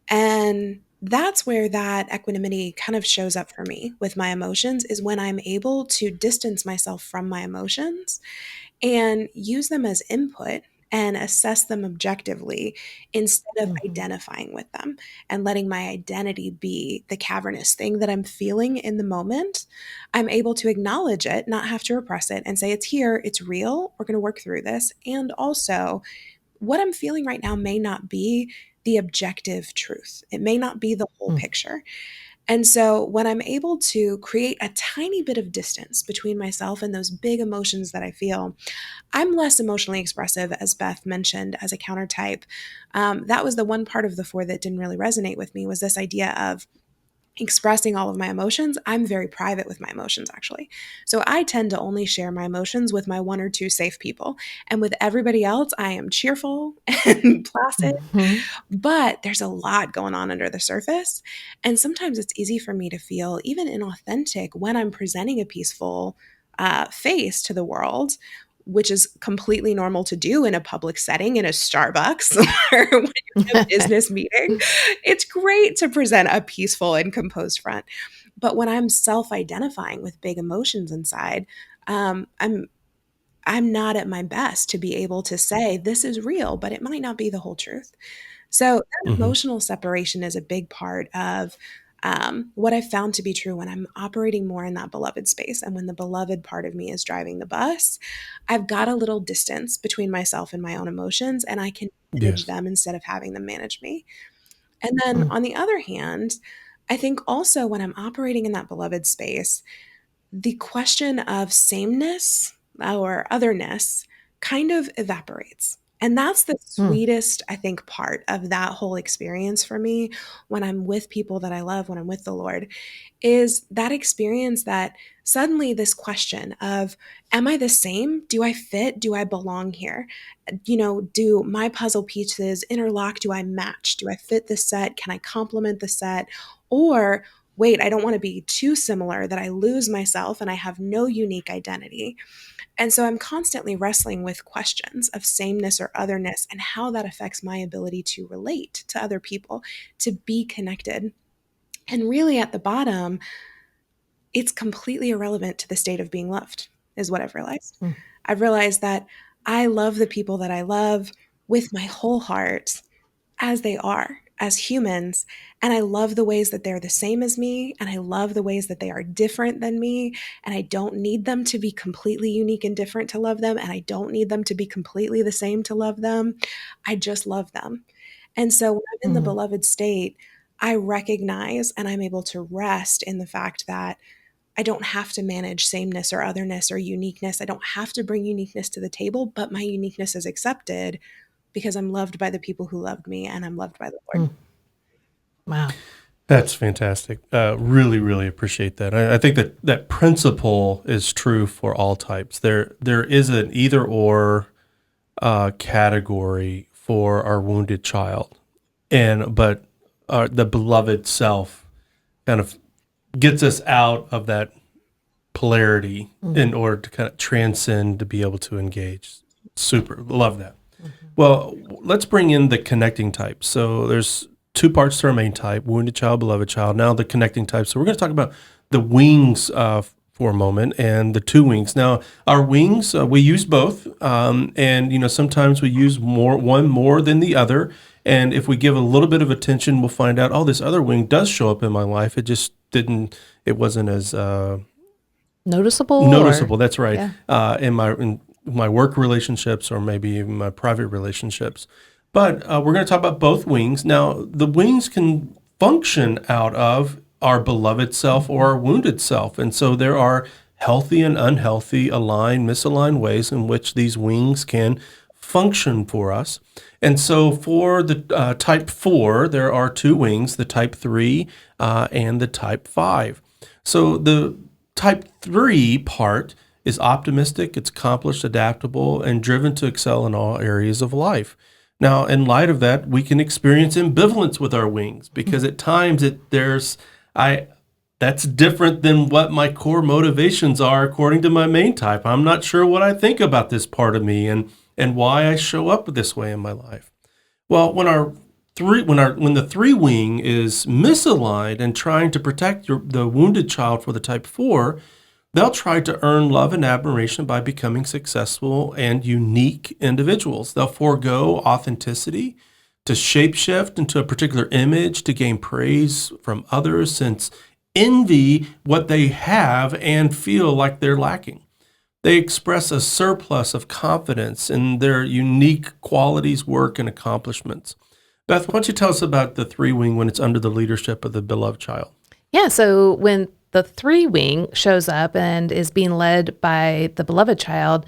And that's where that equanimity kind of shows up for me with my emotions, is when I'm able to distance myself from my emotions and use them as input and assess them objectively instead of Mm-hmm. identifying with them and letting my identity be the cavernous thing that I'm feeling in the moment. I'm able to acknowledge it, not have to repress it, and say, it's here, it's real, we're going to work through this. And also, what I'm feeling right now may not be the objective truth, it may not be the whole Mm. picture. And so when I'm able to create a tiny bit of distance between myself and those big emotions that I feel, I'm less emotionally expressive, as Beth mentioned, as a counter type. That was the one part of the four that didn't really resonate with me, was this idea of expressing all of my emotions. I'm very private with my emotions, actually. So I tend to only share my emotions with my one or two safe people. And with everybody else, I am cheerful and placid. Mm-hmm. But there's a lot going on under the surface. And sometimes it's easy for me to feel even inauthentic when I'm presenting a peaceful face to the world, which is completely normal to do in a public setting, in a Starbucks or when you're in a business meeting. It's great to present a peaceful and composed front. But when I'm self-identifying with big emotions inside, um, I'm I'm not at my best to be able to say this is real, but it might not be the whole truth. So that Hmm. emotional separation is a big part of what I found to be true when I'm operating more in that beloved space. And when the beloved part of me is driving the bus, I've got a little distance between myself and my own emotions, and I can manage Yes. them instead of having them manage me. And then Mm. on the other hand, I think also when I'm operating in that beloved space, the question of sameness, or otherness kind of evaporates. And that's the sweetest, I think, part of that whole experience for me when I'm with people that I love, when I'm with the Lord, is that experience that suddenly this question of, am I the same? Do I fit? Do I belong here? Do my puzzle pieces interlock? Do I match? Do I fit the set? Can I complement the set? Or wait, I don't want to be too similar that I lose myself and I have no unique identity. And so I'm constantly wrestling with questions of sameness or otherness and how that affects my ability to relate to other people, to be connected. And really at the bottom, it's completely irrelevant to the state of being loved, is what I've realized. I've realized that I love the people that I love with my whole heart as they are, as humans. And I love the ways that they're the same as me. And I love the ways that they are different than me. And I don't need them to be completely unique and different to love them. And I don't need them to be completely the same to love them. I just love them. And so when I'm in the beloved state, I recognize and I'm able to rest in the fact that I don't have to manage sameness or otherness or uniqueness. I don't have to bring uniqueness to the table, but my uniqueness is accepted because I'm loved by the people who loved me and I'm loved by the Lord. Wow. That's fantastic. Really, really appreciate that. I think that principle is true for all types. There is an either or category for our wounded child, but the beloved self kind of gets us out of that polarity in order to kind of transcend to be able to engage. Super. Love that. Well, let's bring in the connecting type. So there's two parts to our main type, wounded child, beloved child. Now the connecting type. So we're going to talk about the wings for a moment and the two wings. Now our wings, we use both. And, sometimes we use one more than the other. And if we give a little bit of attention, we'll find out, oh, this other wing does show up in my life. It wasn't as Noticeable. That's right. Yeah. In my work relationships or maybe even my private relationships. But we're going to talk about both wings. Now, the wings can function out of our beloved self or our wounded self. And so there are healthy and unhealthy, aligned, misaligned ways in which these wings can function for us. And so for the type 4, there are two wings, the type 3 and the type 5. So the type 3 part is optimistic, it's accomplished, adaptable, and driven to excel in all areas of life. Now, in light of that, we can experience ambivalence with our wings because at times that's different than what my core motivations are according to my main type. I'm not sure what I think about this part of me and why I show up this way in my life. Well, when the 3 wing is misaligned and trying to protect the wounded child for the type 4, they'll try to earn love and admiration by becoming successful and unique individuals. They'll forego authenticity to shapeshift into a particular image to gain praise from others, since envy what they have and feel like they're lacking. They express a surplus of confidence in their unique qualities, work, and accomplishments. Beth, why don't you tell us about the 3 wing when it's under the leadership of the beloved child? Yeah. So when the 3 wing shows up and is being led by the beloved child,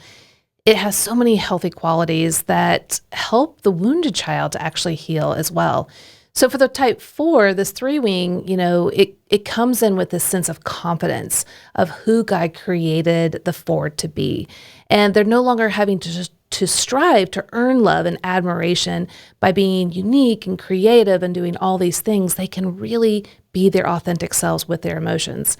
it has so many healthy qualities that help the wounded child to actually heal as well. So for the type 4, this 3 wing, it comes in with this sense of confidence of who God created the 4 to be. And they're no longer having to strive to earn love and admiration by being unique and creative and doing all these things. They can really be their authentic selves with their emotions.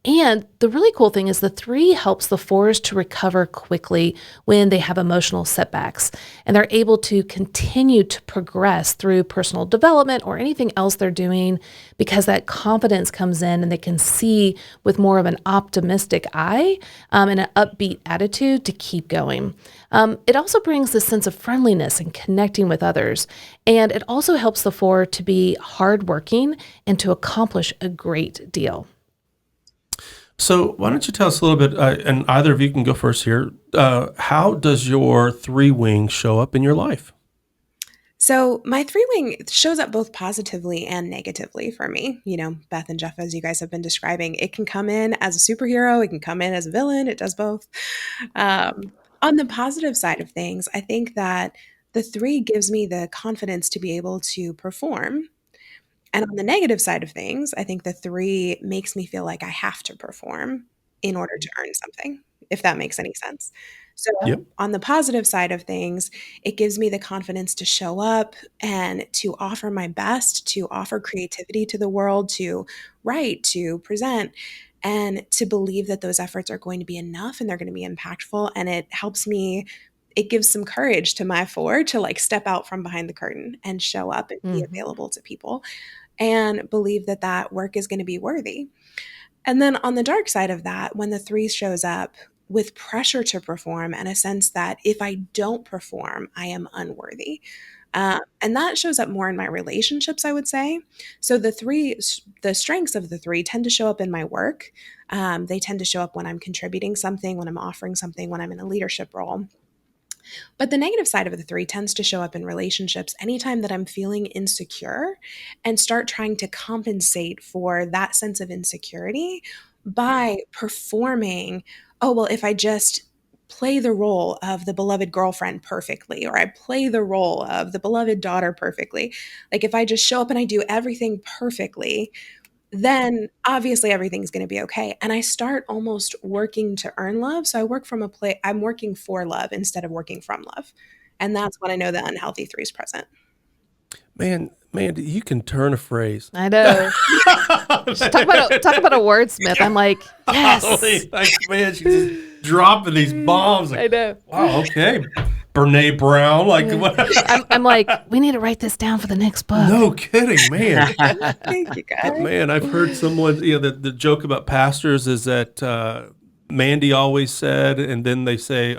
And the really cool thing is the 3 helps the 4s to recover quickly when they have emotional setbacks, and they're able to continue to progress through personal development or anything else they're doing because that confidence comes in and they can see with more of an optimistic eye and an upbeat attitude to keep going. It also brings this sense of friendliness and connecting with others, and it also helps the 4 to be hardworking and to accomplish a great deal. So why don't you tell us a little bit, and either of you can go first here, how does your 3 wing show up in your life? So my three wing shows up both positively and negatively for me. Beth and Jeff, as you guys have been describing, it can come in as a superhero, it can come in as a villain, it does both. On the positive side of things, I think that the three gives me the confidence to be able to perform. And on the negative side of things, I think the three makes me feel like I have to perform in order to earn something, if that makes any sense. So, Yep. on the positive side of things, it gives me the confidence to show up and to offer my best, to offer creativity to the world, to write, to present, and to believe that those efforts are going to be enough and they're going to be impactful. And it helps me. It gives some courage to my four to like step out from behind the curtain and show up and be Mhm. available to people and believe that that work is going to be worthy. And then on the dark side of that, when the three shows up with pressure to perform and a sense that if I don't perform, I am unworthy. And that shows up more in my relationships, I would say. So the strengths of the three tend to show up in my work. They tend to show up when I'm contributing something, when I'm offering something, when I'm in a leadership role. But the negative side of the three tends to show up in relationships anytime that I'm feeling insecure and start trying to compensate for that sense of insecurity by performing, oh, well, if I just play the role of the beloved girlfriend perfectly, or I play the role of the beloved daughter perfectly, like if I just show up and I do everything perfectly, then obviously everything's going to be okay. And I start almost working to earn love. So I work from a place, I'm working for love instead of working from love. And that's when I know the unhealthy three is present. Man, Mandy, you can turn a phrase. I know. Talk about a wordsmith. I'm like, yes. Like, man, she's just dropping these bombs. I Like, know. wow, okay. Brene Brown, like, what? I'm like, we need to write this down for the next book. No kidding, man. Thank you, guys. Man, I've heard someone, the joke about pastors is that Mandy always said, and then they say,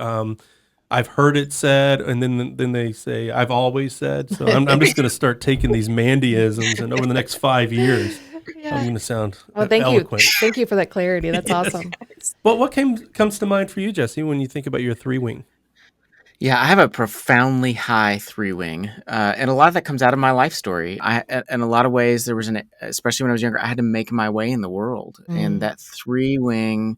I've heard it said, and then they say, I've always said. So I'm just going to start taking these Mandyisms, and over the next 5 years, I'm going to sound eloquent. Thank you for that clarity. That's awesome. Well, what comes to mind for you, Jesse, when you think about your three wing? Yeah, I have a profoundly high three wing, and a lot of that comes out of my life story. In a lot of ways, especially when I was younger, I had to make my way in the world, and that three wing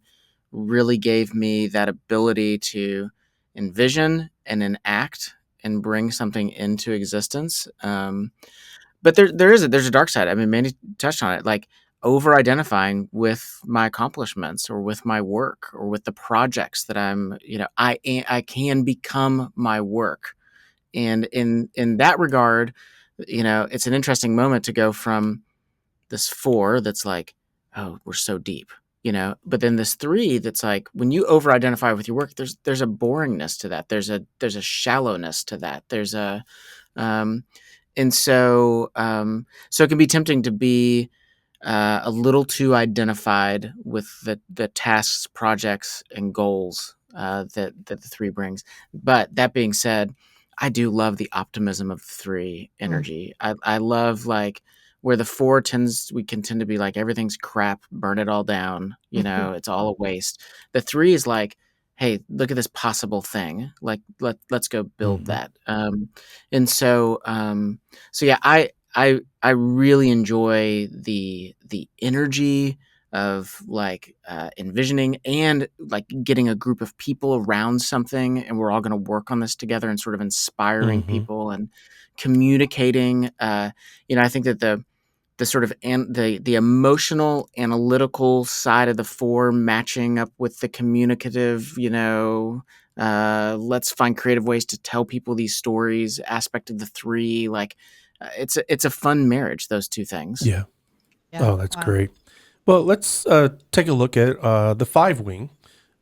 really gave me that ability to envision and enact and bring something into existence. But there's a dark side. I mean, Mandy touched on it, like over-identifying with my accomplishments or with my work or with the projects that I can become my work. And in that regard, it's an interesting moment to go from this 4 that's like, oh, we're so deep, but then this 3 that's like, when you over-identify with your work, there's a boringness to that. There's a shallowness to that. There's a, and so it can be tempting to be a little too identified with the tasks, projects, and goals that the 3 brings. But that being said, I do love the optimism of the 3 energy. I love like where the 4 we can tend to be like, everything's crap, burn it all down, it's all a waste. The 3 is like, hey, look at this possible thing. Like let's go build that. And so yeah, I really enjoy the energy of like envisioning and like getting a group of people around something, and we're all going to work on this together, and sort of inspiring people and communicating. I think that the sort of the emotional analytical side of the 4 matching up with the communicative, let's find creative ways to tell people these stories aspect of the 3, like it's a fun marriage, those two things. Yeah. Oh, that's great. Well, let's take a look at the 5 wing.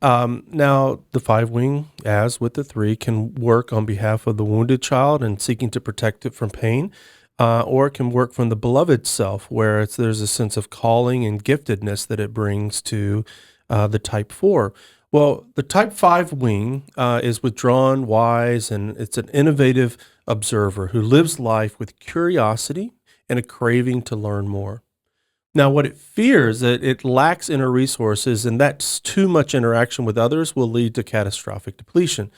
Now, the 5 wing, as with the 3, can work on behalf of the wounded child and seeking to protect it from pain, or it can work from the beloved self, where there's a sense of calling and giftedness that it brings to the type 4. Well, the type 5 wing is withdrawn, wise, and it's an innovative observer who lives life with curiosity and a craving to learn more. Now, what it fears that it lacks inner resources, and that's too much interaction with others will lead to catastrophic depletion.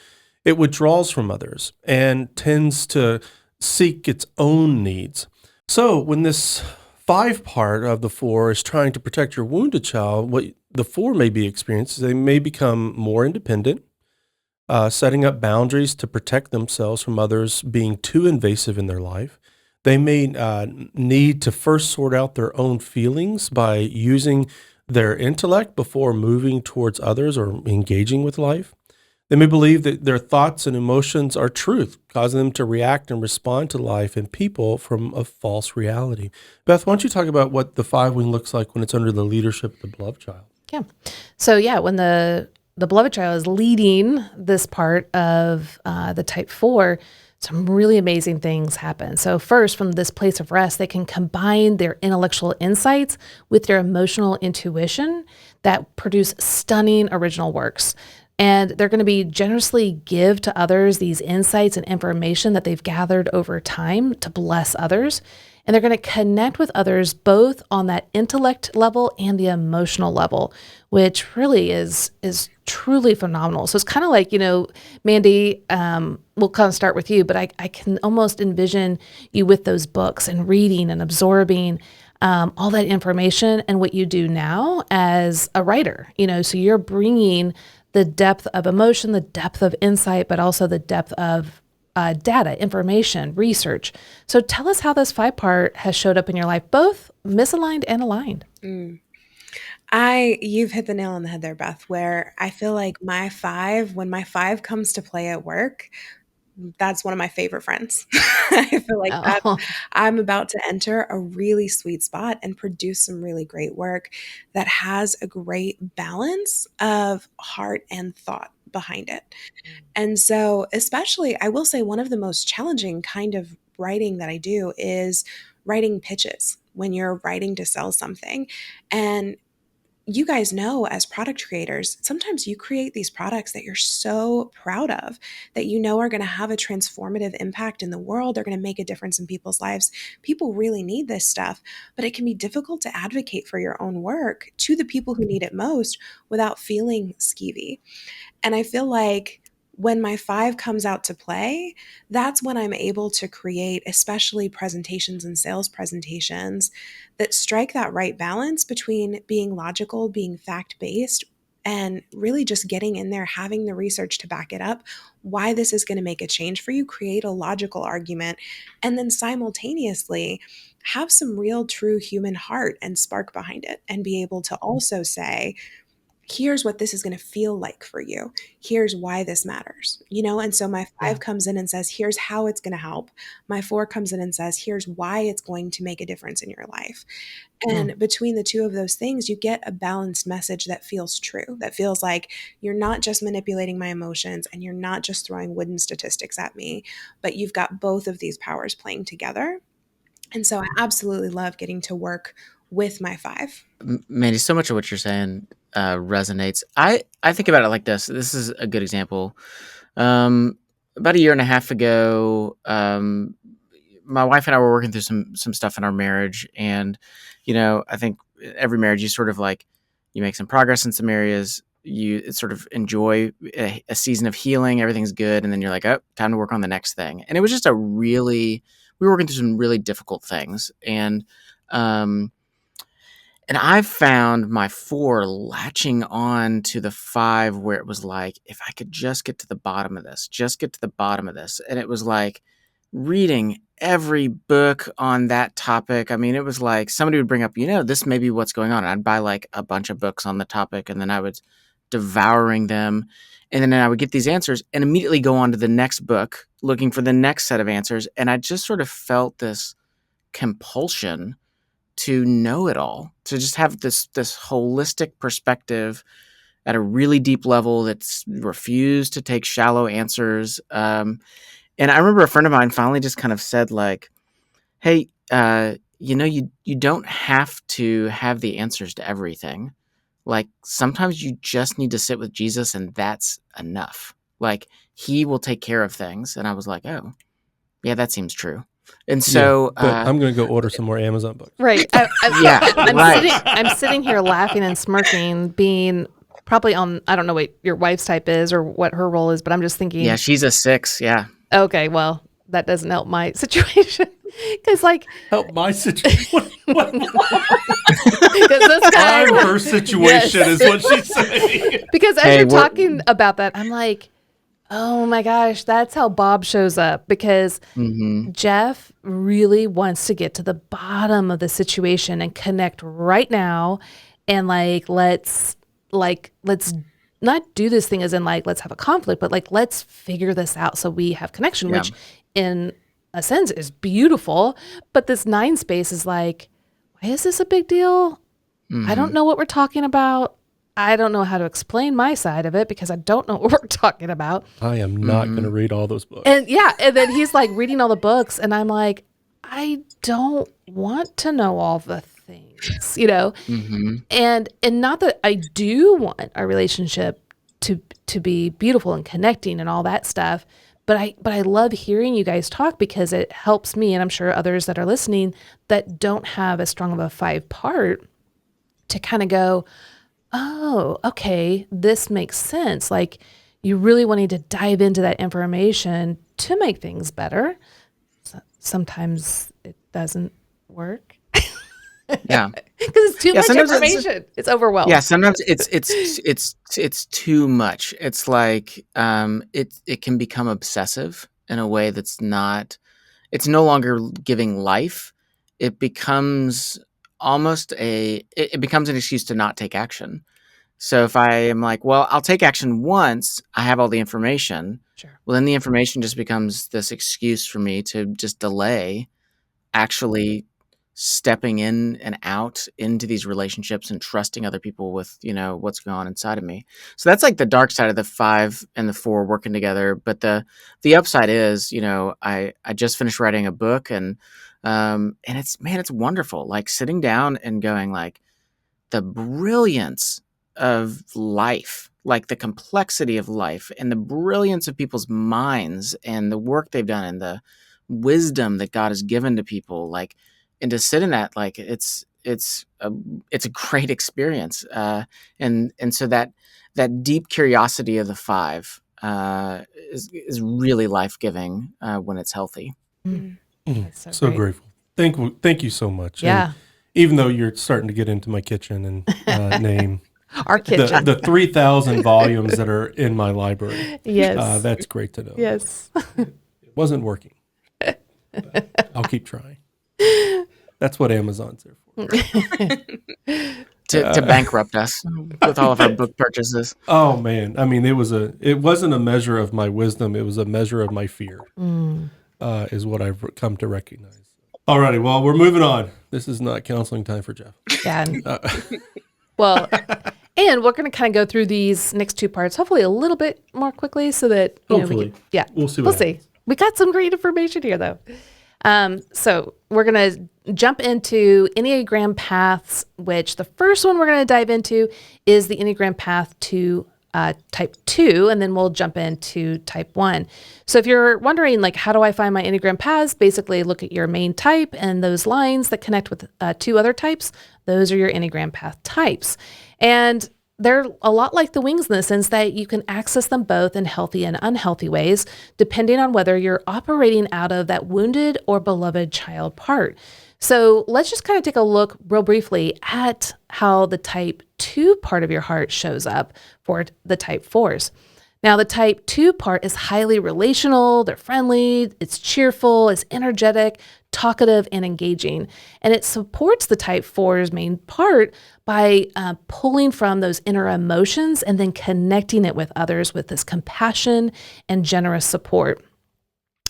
It withdraws from others and tends to seek its own needs. So when this 5 part of the 4 is trying to protect your wounded child, what the 4 may be experiencing, they may become more independent, setting up boundaries to protect themselves from others being too invasive in their life. They may need to first sort out their own feelings by using their intellect before moving towards others or engaging with life. They may believe that their thoughts and emotions are truth, causing them to react and respond to life and people from a false reality. Beth, why don't you talk about what the 5 wing looks like when it's under the leadership of the beloved child? Yeah. So when the beloved child is leading this part of the type 4, some really amazing things happen. So first, from this place of rest, they can combine their intellectual insights with their emotional intuition that produce stunning original works. And they're going to be generously give to others these insights and information that they've gathered over time to bless others. And they're going to connect with others both on that intellect level and the emotional level, which really is truly phenomenal. So it's kind of like, Mandi, we'll kind of start with you, but I can almost envision you with those books and reading and absorbing all that information and what you do now as a writer, so you're bringing the depth of emotion, the depth of insight, but also the depth of data, information, research. So tell us how this 5 part has showed up in your life, both misaligned and aligned. You've hit the nail on the head there, Beth, where I feel like when my 5 comes to play at work, that's one of my favorite friends. I feel like I'm about to enter a really sweet spot and produce some really great work that has a great balance of heart and thought behind it. And so, especially, I will say one of the most challenging kind of writing that I do is writing pitches when you're writing to sell something. And you guys know, as product creators, sometimes you create these products that you're so proud of, that are going to have a transformative impact in the world. They're going to make a difference in people's lives. People really need this stuff, but it can be difficult to advocate for your own work to the people who need it most without feeling skeevy. And I feel like when my 5 comes out to play, that's when I'm able to create, especially presentations and sales presentations, that strike that right balance between being logical, being fact-based, and really just getting in there, having the research to back it up, why this is going to make a change for you, create a logical argument, and then simultaneously have some real, true human heart and spark behind it, and be able to also say, here's what this is going to feel like for you. Here's why this matters, And so my 5 comes in and says, here's how it's going to help. My 4 comes in and says, here's why it's going to make a difference in your life. And between the two of those things, you get a balanced message that feels true, that feels like you're not just manipulating my emotions and you're not just throwing wooden statistics at me, but you've got both of these powers playing together. And so I absolutely love getting to work with my 5. Mandy, so much of what you're saying resonates. I think about it like this. This is a good example. About a year and a half ago, my wife and I were working through some stuff in our marriage. And, I think every marriage, you sort of you make some progress in some areas. You sort of enjoy a season of healing. Everything's good. And then you're like, oh, time to work on the next thing. And it was just we were working through some really difficult things. And I've found my 4 latching on to the 5, where it was like, if I could just get to the bottom of this, And it was like reading every book on that topic. I mean, it was like somebody would bring up, this may be what's going on. And I'd buy a bunch of books on the topic, and then I was devouring them. And then I would get these answers and immediately go on to the next book, looking for the next set of answers. And I just sort of felt this compulsion to know it all, to just have this holistic perspective at a really deep level that's refused to take shallow answers. And I remember a friend of mine finally just kind of said, hey, you don't have to have the answers to everything. Sometimes you just need to sit with Jesus, and that's enough. He will take care of things. And I was like, oh, yeah, that seems true. And so I'm going to go order some more Amazon books. Right. I'm sitting here laughing and smirking, being probably on, I don't know what your wife's type is or what her role is, but I'm just thinking. Yeah, she's a 6. Yeah. Okay. Well, that doesn't help my situation. Because like Help my situation. because this guy, I'm her situation Yes. is what she's saying. because as Hey, you're we're- talking about that, I'm like, oh my gosh, that's how Bob shows up. Because Jeff really wants to get to the bottom of the situation and connect right now, and let's not do this thing as in like let's have a conflict, but like let's figure this out so we have connection, Yeah. which in a sense is beautiful. But this 9 space is like, why is this a big deal? I don't know what we're talking about. I don't know how to explain my side of it because I don't know what we're talking about. I am not going to read all those books. And and then he's like reading all the books, and I'm like, I don't want to know all the things, and not that I do want our relationship to be beautiful and connecting and all that stuff, but I love hearing you guys talk because it helps me, and I'm sure others that are listening that don't have as strong of a 5 part to kind of go, oh, okay, this makes sense. Like you really wanting to dive into that information to make things better. Sometimes it doesn't work Yeah. because it's too much sometimes information. It's overwhelming. Yeah, sometimes it's too much. It's like it can become obsessive in a way that's not. It's no longer giving life. It becomes almost it becomes an excuse to not take action. So if I am like, well, I'll take action once I have all the information. Sure. Well, then the information just becomes this excuse for me to just delay actually stepping in and out into these relationships and trusting other people with, what's going on inside of me. So that's like the dark side of the 5 and the 4 working together. But the upside is, I just finished writing a book and it's wonderful. Like sitting down and going like the brilliance of life, like the complexity of life and the brilliance of people's minds and the work they've done and the wisdom that God has given to people, like, and to sit in that, like it's a great experience. And so that deep curiosity of the 5 is really life-giving when it's healthy. That's So great. grateful. Thank you so much. Yeah. And even though you're starting to get into my kitchen and name Our kitchen. the 3,000 volumes that are in my library, Yes. that's great to know. Yes. It wasn't working. But I'll keep trying. That's what Amazon's there for. To bankrupt us with all of our book purchases. Oh man, I mean, it wasn't a measure of my wisdom; it was a measure of my fear. Is what I've come to recognize. Alrighty, well, we're moving on. This is not counseling time for Jeff. Yeah. Well, and we're going to kind of go through these next 2 parts, hopefully a little bit more quickly, so that Hopefully. We'll see what happens. We got some great information here, though. So we're going to jump into Enneagram paths, which the first one we're going to dive into is the Enneagram path to type 2, and then we'll jump into type 1. So if you're wondering, like, how do I find my Enneagram paths? Basically, look at your main type and those lines that connect with 2 other types. Those are your Enneagram path types. And they're a lot like the wings in the sense that you can access them both in healthy and unhealthy ways, depending on whether you're operating out of that wounded or beloved child part. So let's just kind of take a look real briefly at how the type 2 part of your heart shows up for the type 4s. Now, the type 2 part is highly relational, they're friendly, it's cheerful, it's energetic, talkative, and engaging. And it supports the type 4's main part by pulling from those inner emotions and then connecting it with others with this compassion and generous support.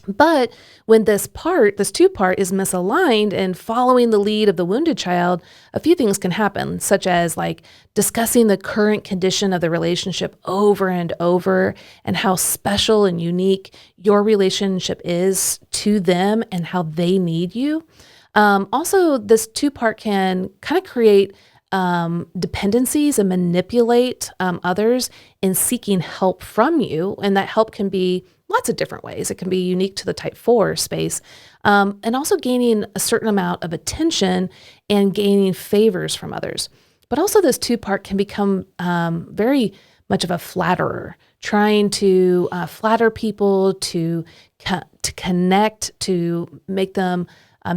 But when this 2 part is misaligned and following the lead of the wounded child, a few things can happen, such as like discussing the current condition of the relationship over and over and how special and unique your relationship is to them and how they need you. Also, this 2 part can kind of create dependencies and manipulate others in seeking help from you. And that help can be lots of different ways. It can be unique to the type 4 space, and also gaining a certain amount of attention and gaining favors from others. But also this 2 part can become very much of a flatterer, trying to flatter people, to connect, to make them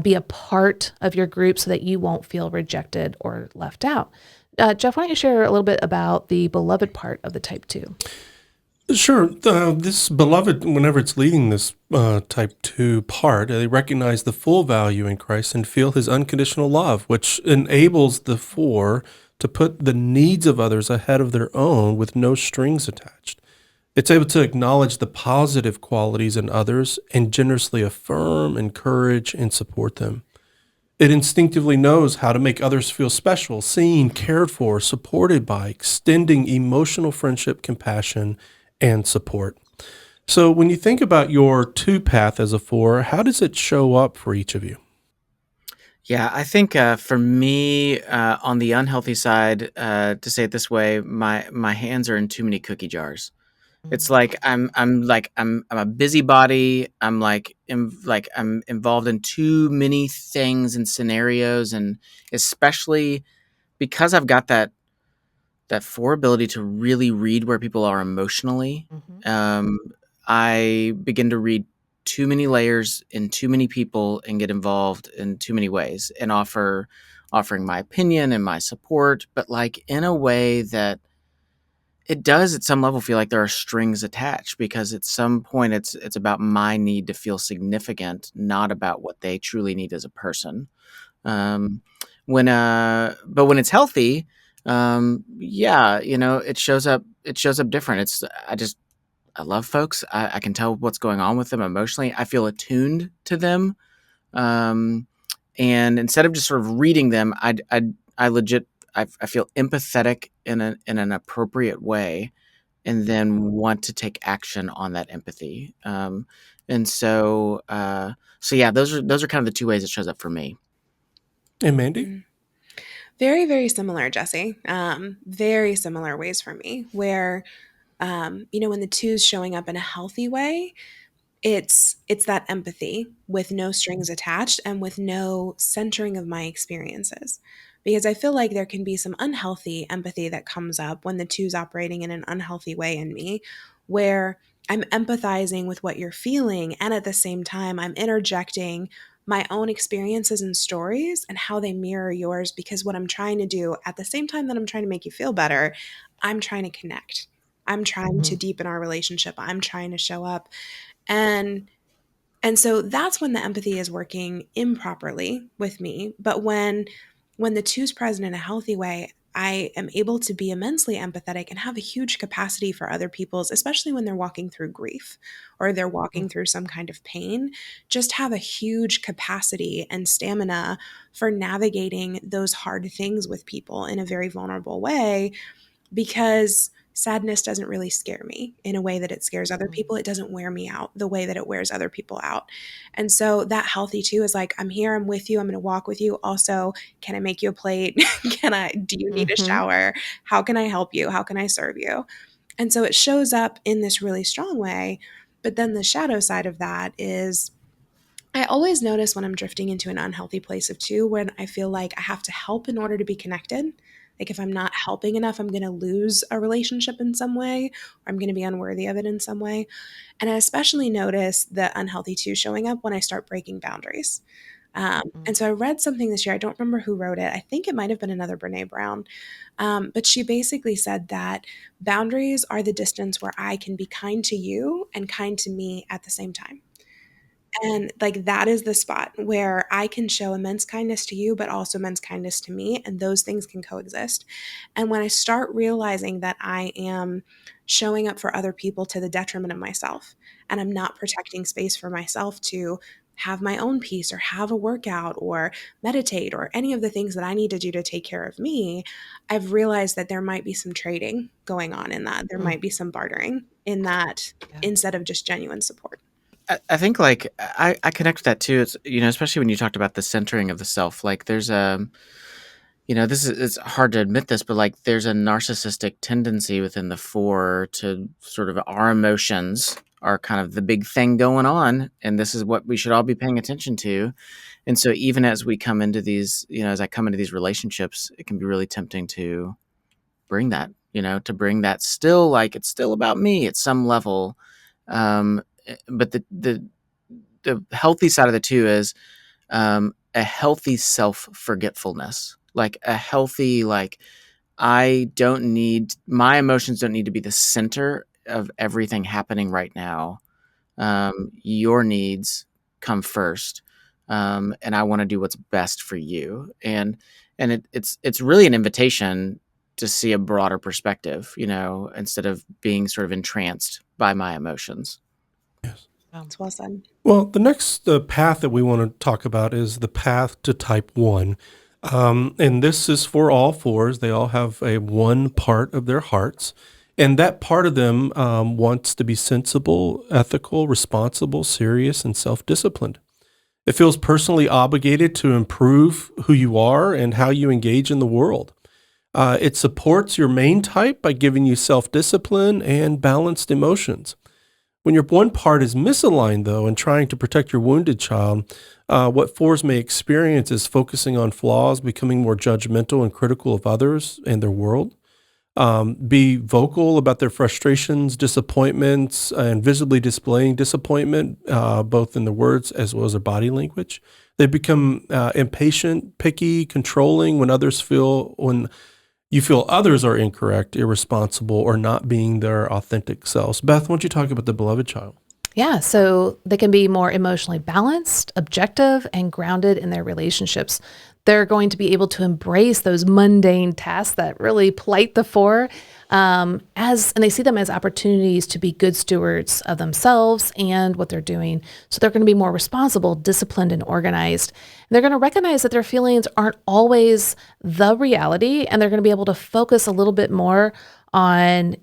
be a part of your group so that you won't feel rejected or left out. Jeff, why don't you share a little bit about the beloved part of the type 2? Sure. This beloved, whenever it's leading this type 2 part, they recognize the full value in Christ and feel his unconditional love, which enables the 4 to put the needs of others ahead of their own with no strings attached. It's able to acknowledge the positive qualities in others and generously affirm, encourage, and support them. It instinctively knows how to make others feel special, seen, cared for, supported by, extending emotional friendship, compassion, and support. So when you think about your 2 path as a 4, how does it show up for each of you? Yeah, I think for me, on the unhealthy side, to say it this way, my hands are in too many cookie jars. It's like I'm a busybody. I'm involved in too many things and scenarios, and especially because I've got that 4 ability to really read where people are emotionally. Mhm. Um, I begin to read too many layers in too many people and get involved in too many ways and offering my opinion and my support, but like in a way that it does at some level feel like there are strings attached, because at some point it's about my need to feel significant, not about what they truly need as a person. Um, but when it's healthy, yeah, it shows up different. I love folks. I can tell what's going on with them emotionally. I feel attuned to them. Um, and instead of just sort of reading them, I legit, I feel empathetic in an appropriate way, and then want to take action on that empathy. And so yeah, those are kind of the 2 ways it shows up for me. And Mandy? Mm. Very, very similar, Jesse. Very similar ways for me, where when the two's showing up in a healthy way, it's that empathy with no strings attached and with no centering of my experiences. Because I feel like there can be some unhealthy empathy that comes up when the two's operating in an unhealthy way in me, where I'm empathizing with what you're feeling, and at the same time I'm interjecting my own experiences and stories and how they mirror yours, because what I'm trying to do at the same time that I'm trying to make you feel better, I'm trying to connect. I'm trying to Mhm. deepen our relationship. I'm trying to show up. And and so that's when the empathy is working improperly with me. But when the two's present in a healthy way, I am able to be immensely empathetic and have a huge capacity for other people's, especially when they're walking through grief or they're walking through some kind of pain, just have a huge capacity and stamina for navigating those hard things with people in a very vulnerable way, because sadness doesn't really scare me in a way that it scares other people. It doesn't wear me out the way that it wears other people out. And so that healthy too is like, I'm here, I'm with you, I'm going to walk with you. Also, can I make you a plate? Do you need a Mhm. shower? How can I help you? How can I serve you? And so it shows up in this really strong way. But then the shadow side of that is, I always notice when I'm drifting into an unhealthy place of two, when I feel like I have to help in order to be connected. Like if I'm not helping enough, I'm going to lose a relationship in some way, or I'm going to be unworthy of it in some way. And I especially notice the unhealthy two showing up when I start breaking boundaries. And so I read something this year. I don't remember who wrote it. I think it might have been another Brene Brown. But she basically said that boundaries are the distance where I can be kind to you and kind to me at the same time. And, like, that is the spot where I can show immense kindness to you, but also immense kindness to me, and those things can coexist. And when I start realizing that I am showing up for other people to the detriment of myself, and I'm not protecting space for myself to have my own peace or have a workout or meditate or any of the things that I need to do to take care of me, I've realized that there might be some trading going on in that. There Mm. might be some bartering in that Yeah. instead of just genuine support. I think like I connect with that too. It's, especially when you talked about the centering of the self. Like there's a, this is, it's hard to admit this, but like there's a narcissistic tendency within the 4 to sort of, our emotions are kind of the big thing going on, and this is what we should all be paying attention to. And so even as we come into these, as I come into these relationships, it can be really tempting to bring that, to bring that still, like, it's still about me at some level. But the healthy side of the two is a healthy self-forgetfulness, like a healthy, like, my emotions don't need to be the center of everything happening right now. Your needs come first. And I want to do what's best for you. And it's really an invitation to see a broader perspective, instead of being sort of entranced by my emotions. Yes. It's well said. Well, the next path that we want to talk about is the path to type 1. And this is for all fours. They all have a one part of their hearts. And that part of them wants to be sensible, ethical, responsible, serious, and self-disciplined. It feels personally obligated to improve who you are and how you engage in the world. It supports your main type by giving you self-discipline and balanced emotions. When your one part is misaligned, though, and trying to protect your wounded child, what fours may experience is focusing on flaws, becoming more judgmental and critical of others and their world. Be vocal about their frustrations, disappointments, and visibly displaying disappointment, both in their words as well as their body language. They become impatient, picky, controlling when you feel others are incorrect, irresponsible, or not being their authentic selves. Beth, why don't you talk about the beloved child? Yeah, so they can be more emotionally balanced, objective, and grounded in their relationships. They're going to be able to embrace those mundane tasks that really plight the four, and they see them as opportunities to be good stewards of themselves and what they're doing. So they're going to be more responsible, disciplined, and organized. And they're going to recognize that their feelings aren't always the reality, and they're going to be able to focus a little bit more on,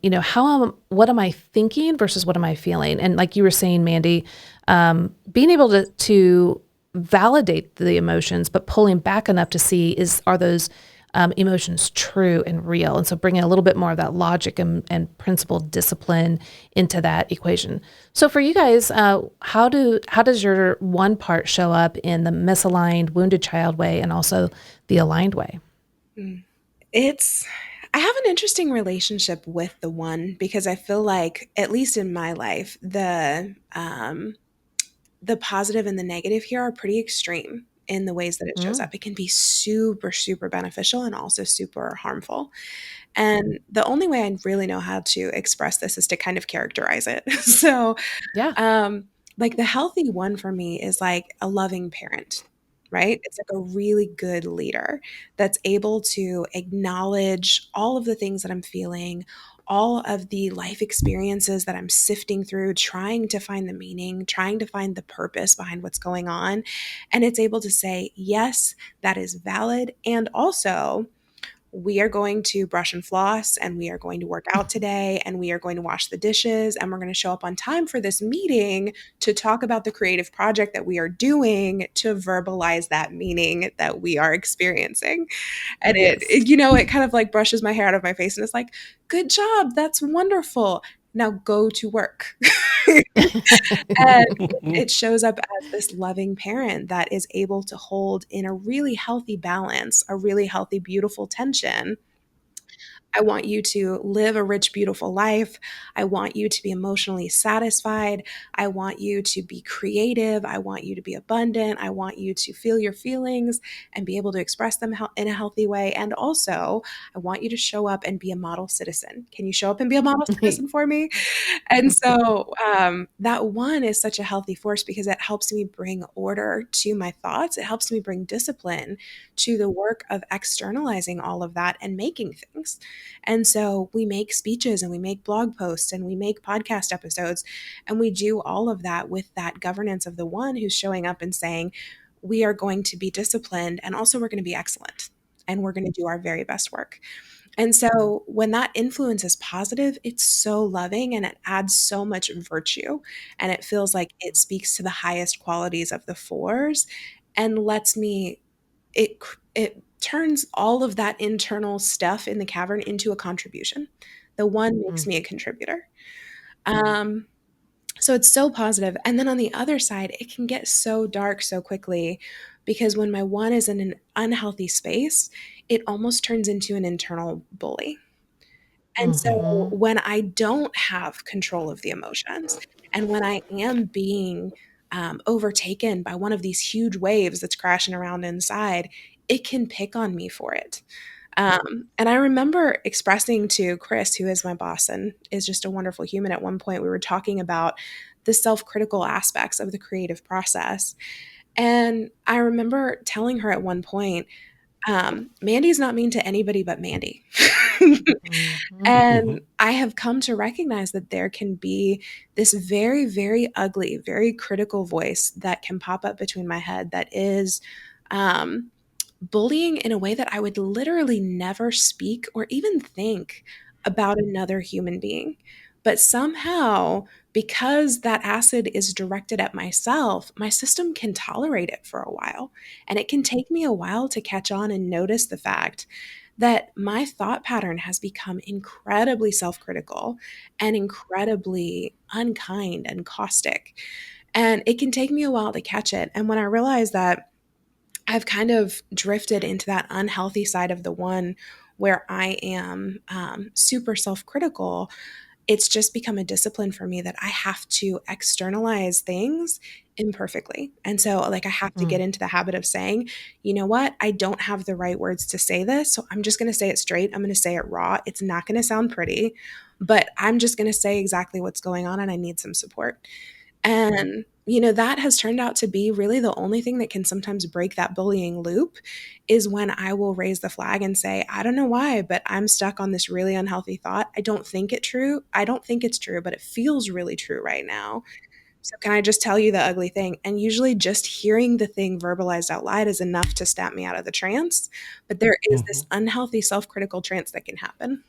what am I thinking versus what am I feeling? And like you were saying, Mandi, being able to validate the emotions, but pulling back enough to see are those emotions true and real? And so bringing a little bit more of that logic and principled discipline into that equation. So for you guys, how does your one part show up in the misaligned, wounded child way and also the aligned way? I have an interesting relationship with the one because I feel like, at least in my life, the positive and the negative here are pretty extreme in the ways that it shows up. It can be super, super beneficial and also super harmful. And the only way I really know how to express this is to kind of characterize it. So, Yeah. like, the healthy one for me is like a loving parent, right? It's like a really good leader that's able to acknowledge all of the things that I'm feeling, all of the life experiences that I'm sifting through, trying to find the meaning, trying to find the purpose behind what's going on. And it's able to say, yes, that is valid. And also, we are going to brush and floss, and we are going to work out today, and we are going to wash the dishes, and we're going to show up on time for this meeting to talk about the creative project that we are doing, to verbalize that meaning that we are experiencing. And Yes. it kind of like brushes my hair out of my face, and it's like, good job, that's wonderful, now go to work. And it shows up as this loving parent that is able to hold in a really healthy balance, a really healthy, beautiful tension. I want you to live a rich, beautiful life. I want you to be emotionally satisfied. I want you to be creative. I want you to be abundant. I want you to feel your feelings and be able to express them in a healthy way. And also, I want you to show up and be a model citizen. Can you show up and be a model citizen for me? And so that one is such a healthy force because it helps me bring order to my thoughts. It helps me bring discipline to the work of externalizing all of that and making things. And so we make speeches and we make blog posts and we make podcast episodes, and we do all of that with that governance of the one who's showing up and saying, we are going to be disciplined, and also we're going to be excellent, and we're going to do our very best work. And so when that influence is positive, it's so loving and it adds so much virtue, and it feels like it speaks to the highest qualities of the fours and lets me, it turns all of that internal stuff in the cavern into a contribution. The one makes me a contributor. So it's so positive. And then on the other side, it can get so dark so quickly because when my one is in an unhealthy space, it almost turns into an internal bully. And so Mhm. when I don't have control of the emotions, and when I am being overtaken by one of these huge waves that's crashing around inside, it can pick on me for it. And I remember expressing to Chris, who is my boss and is just a wonderful human, at one point we were talking about the self-critical aspects of the creative process. And I remember telling her at one point, Mandy's not mean to anybody but Mandy. Mhm. Hmm. And I have come to recognize that there can be this very, very ugly, very critical voice that can pop up between my head that is um, bullying in a way that I would literally never speak or even think about another human being. But somehow, because that acid is directed at myself, my system can tolerate it for a while. And it can take me a while to catch on and notice the fact that my thought pattern has become incredibly self critical and incredibly unkind and caustic. And it can take me a while to catch it. And when I realize that I've kind of drifted into that unhealthy side of the one where I am super self critical, it's just become a discipline for me that I have to externalize things imperfectly. And so, like, I have to get Mm. into the habit of saying, you know what? I don't have the right words to say this. So I'm just going to say it straight. I'm going to say it raw. It's not going to sound pretty, but I'm just going to say exactly what's going on and I need some support. And, that has turned out to be really the only thing that can sometimes break that bullying loop is when I will raise the flag and say, I don't know why, but I'm stuck on this really unhealthy thought. I don't think it true. I don't think it's true, but it feels really true right now. So can I just tell you the ugly thing? And usually just hearing the thing verbalized out loud is enough to snap me out of the trance. But there is Hmm. this unhealthy self-critical trance that can happen.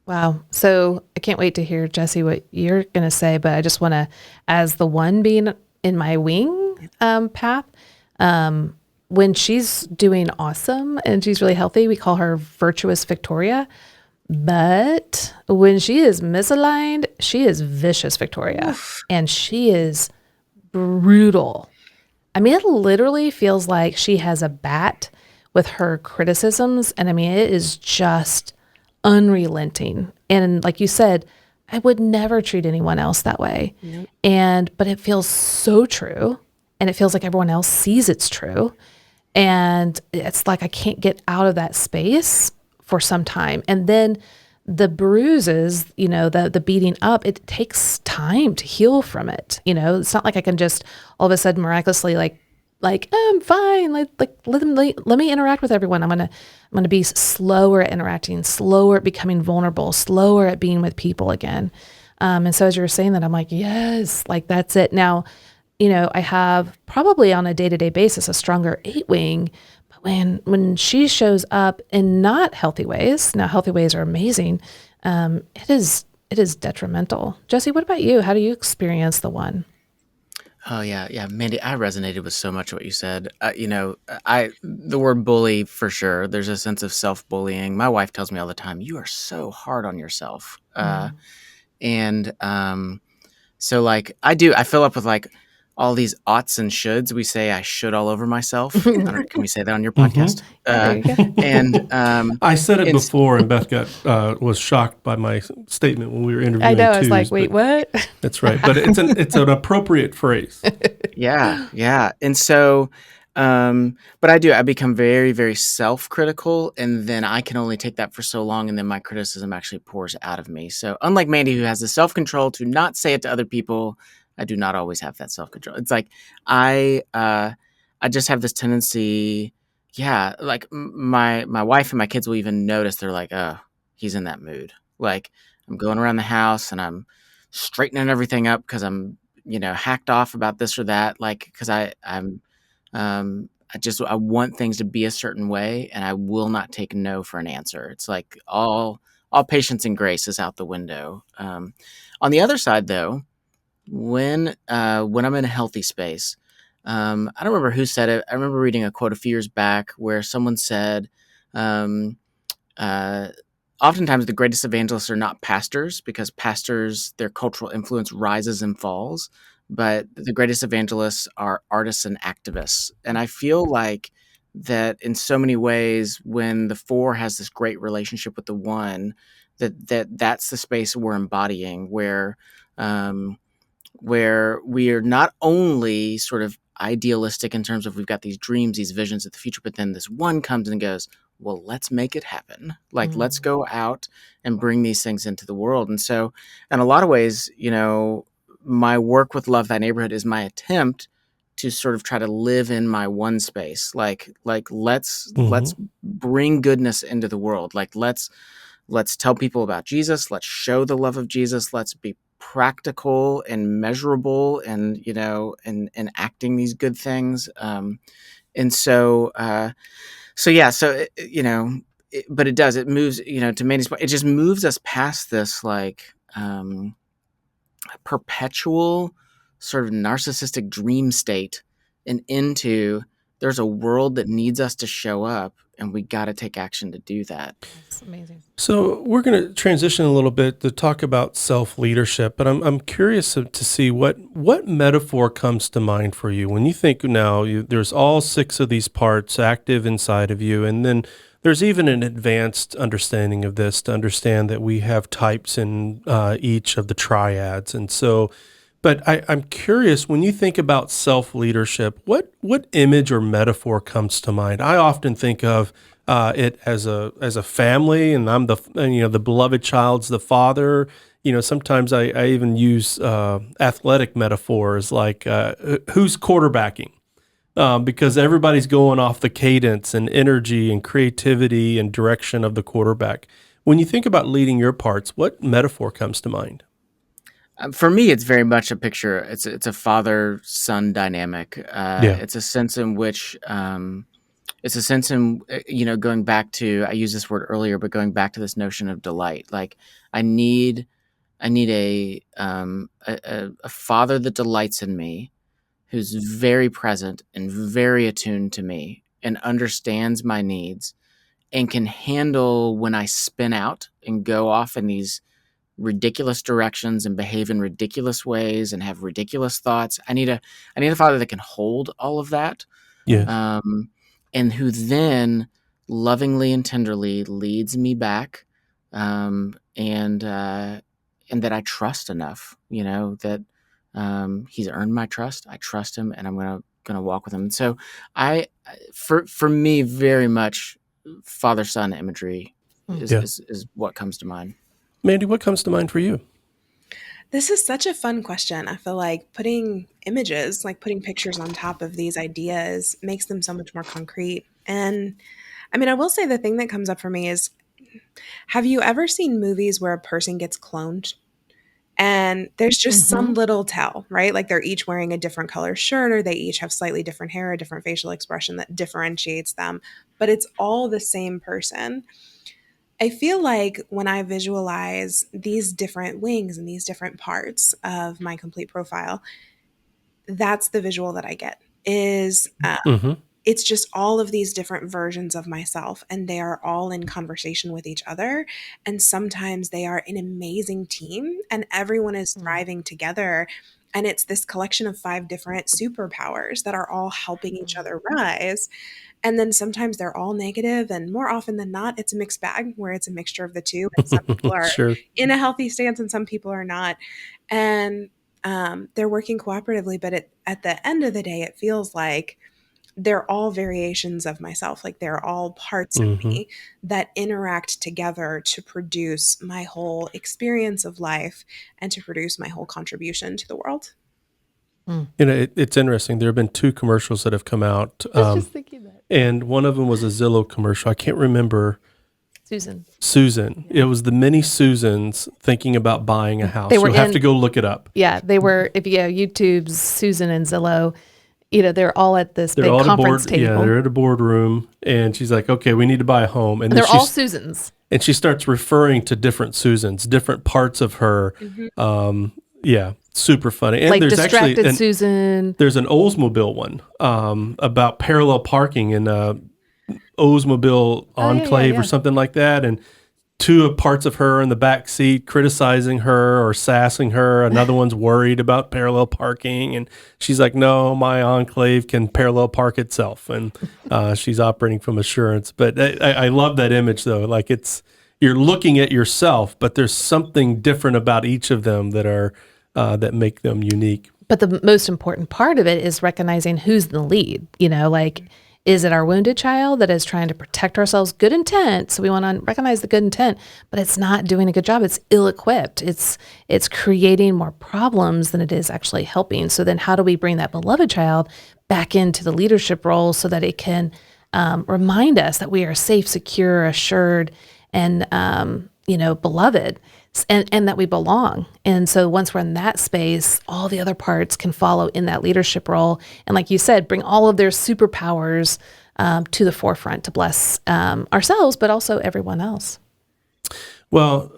Wow. So I can't wait to hear, Jesse, what you're going to say, but I just want to, as the one being in my wing path, when she's doing awesome and she's really healthy, we call her virtuous Victoria. But when she is misaligned, she is vicious Victoria. Oof. And she is brutal. I mean, it literally feels like she has a bat with her criticisms. And I mean, it is just unrelenting. And like you said, I would never treat anyone else that way. Yep. But it feels so true. And it feels like everyone else sees it's true. And it's like I can't get out of that space for some time. And then the bruises, the beating up, it takes time to heal from it. It's not like I can just all of a sudden miraculously I'm fine. Let me interact with everyone. I'm gonna be slower at interacting, slower at becoming vulnerable, slower at being with people again. And so as you were saying that, I'm like, yes, like that's it. Now, I have probably on a day-to-day basis a stronger 8 wing, but when she shows up in not healthy ways, now healthy ways are amazing, it is detrimental. Jesse, what about you? How do you experience the one? Oh yeah, Mandy, I resonated with so much of what you said. I the word bully for sure. There's a sense of self-bullying. My wife tells me all the time, "You are so hard on yourself," Mm. and so like I fill up with like all these oughts and shoulds. We say I should all over myself. I don't. Can we say that on your Hmm. podcast? Yeah, there you go. And I said it and before, and Beth was shocked by my statement when we were I interviewing know. I was twos. like, wait, But what? that's right. But it's an appropriate phrase. yeah. And so, but I become very, very self-critical, and then I can only take that for so long, and then my criticism actually pours out of me. So unlike Mandy, who has the self-control to not say it to other people, I do not always have that self-control. It's like I just have this tendency. Yeah, like my wife and my kids will even notice. They're like, "Oh, he's in that mood." Like I'm going around the house and I'm straightening everything up because I'm hacked off about this or that, like, because I want things to be a certain way, and I will not take no for an answer. It's like all patience and grace is out the window. On the other side, though, when I'm in a healthy space, I don't remember who said it. I remember reading a quote a few years back where someone said, um, uh, oftentimes the greatest evangelists are not pastors because pastors, their cultural influence rises and falls. But the greatest evangelists are artists and activists. And I feel like that in so many ways, when the four has this great relationship with the one, that's the space we're embodying, where we are not only sort of idealistic in terms of we've got these dreams, these visions of the future, but then this one comes and goes, well, let's make it happen. Like, let's go out and bring these things into the world. And so, in a lot of ways, my work with Love Thy Neighborhood is my attempt to sort of try to live in my one space. Like let's bring goodness into the world. Like, let's tell people about Jesus. Let's show the love of Jesus. Let's be practical and measurable and, and acting these good things. But it moves, to Mandy's point, it just moves us past this like perpetual sort of narcissistic dream state and into there's a world that needs us to show up, and we got to take action to do that. That's amazing. So we're going to transition a little bit to talk about self-leadership, but I'm curious to see what metaphor comes to mind for you when you think now there's all 6 of these parts active inside of you, and then there's even an advanced understanding of this to understand that we have types in each of the triads. And so, but I'm curious, when you think about self-leadership, what image or metaphor comes to mind? I often think of it as a family, and I'm the beloved child's the father. Sometimes I even use athletic metaphors like who's quarterbacking. Because everybody's going off the cadence and energy and creativity and direction of the quarterback. When you think about leading your parts, what metaphor comes to mind? For me, it's very much a picture. It's a father-son dynamic. It's a sense in which, going back to, I used this word earlier, but going back to this notion of delight. Like, I need a father that delights in me, who's very present and very attuned to me and understands my needs and can handle when I spin out and go off in these ridiculous directions and behave in ridiculous ways and have ridiculous thoughts. I need a father that can hold all of that. Yeah. And who then lovingly and tenderly leads me back. And that I trust enough, that he's earned my trust. I trust him, and I'm gonna walk with him. And so, for me, very much father-son imagery is what comes to mind. Mandi, what comes to mind for you? This is such a fun question. I feel like putting images, like putting pictures on top of these ideas, makes them so much more concrete. And I mean, I will say the thing that comes up for me is, have you ever seen movies where a person gets cloned? And there's just some little tell, right? Like they're each wearing a different color shirt, or they each have slightly different hair, a different facial expression that differentiates them, but it's all the same person. I feel like when I visualize these different wings and these different parts of my complete profile, that's the visual that I get is it's just all of these different versions of myself, and they are all in conversation with each other. And sometimes they are an amazing team and everyone is thriving together. And it's this collection of 5 different superpowers that are all helping each other rise. And then sometimes they're all negative, and more often than not, it's a mixed bag where it's a mixture of the two. And some people are Sure. in a healthy stance and some people are not. And they're working cooperatively. But at the end of the day, it feels like they're all variations of myself. Like they're all parts of me that interact together to produce my whole experience of life and to produce my whole contribution to the world. It's interesting. There have been 2 commercials that have come out. I was just thinking that. And one of them was a Zillow commercial. I can't remember. Susan. Yeah. It was the mini Susans thinking about buying a house. You'll have to go look it up. Yeah, they were, if you go YouTube's Susan and Zillow, they're all at this big conference table. Yeah, they're at a boardroom, and she's like, okay, we need to buy a home. And they're all Susans. And she starts referring to different Susans, different parts of her. Super funny. And like there's distracted actually Susan. There's an Oldsmobile one about parallel parking in Oldsmobile Enclave or something like that. And 2 parts of her in the back seat criticizing her or sassing her. Another one's worried about parallel parking. And she's like, no, my Enclave can parallel park itself. And she's operating from assurance. But I love that image, though. Like you're looking at yourself, but there's something different about each of them that are that make them unique. But the most important part of it is recognizing who's the lead. Like, is it our wounded child that is trying to protect ourselves? Good intent. So we want to recognize the good intent, but it's not doing a good job. It's ill-equipped. It's creating more problems than it is actually helping. So then how do we bring that beloved child back into the leadership role so that it can remind us that we are safe, secure, assured, and beloved, and that we belong. And so once we're in that space, all the other parts can follow in that leadership role. And like you said, bring all of their superpowers to the forefront to bless ourselves, but also everyone else. Well,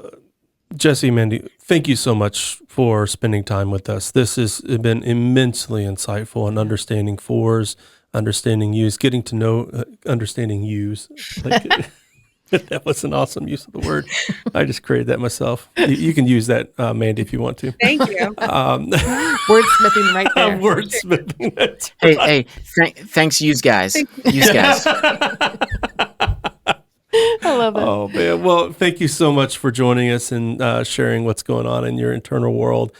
Jesse, Mandi, thank you so much for spending time with us. This has been immensely insightful in understanding fours, understanding yous, getting to know, understanding yous. That was an awesome use of the word. I just created that myself. You can use that, Mandi, if you want to. Thank you. Wordsmithing right there. Wordsmithing. That's Hey, thanks, you guys. You guys. I love it. Oh, man. Well, thank you so much for joining us and sharing what's going on in your internal world.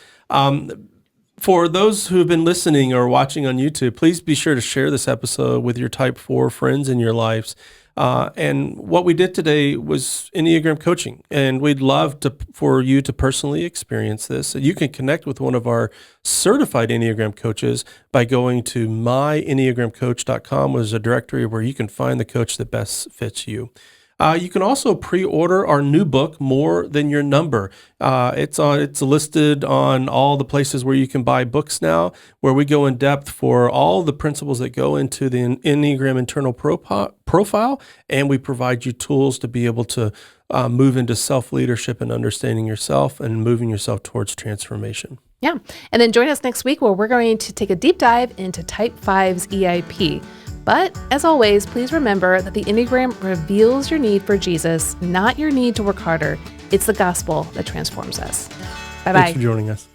For those who have been listening or watching on YouTube, please be sure to share this episode with your Type 4 friends in your lives. And what we did today was Enneagram coaching, and we'd love for you to personally experience this. So you can connect with one of our certified Enneagram coaches by going to myenneagramcoach.com, which is a directory where you can find the coach that best fits you. You can also pre-order our new book, More Than Your Number. It's listed on all the places where you can buy books now, where we go in depth for all the principles that go into the Enneagram Internal Profile, and we provide you tools to be able to move into self-leadership and understanding yourself and moving yourself towards transformation. Yeah. And then join us next week where we're going to take a deep dive into Type 5's EIP. But as always, please remember that the Enneagram reveals your need for Jesus, not your need to work harder. It's the gospel that transforms us. Bye-bye. Thanks for joining us.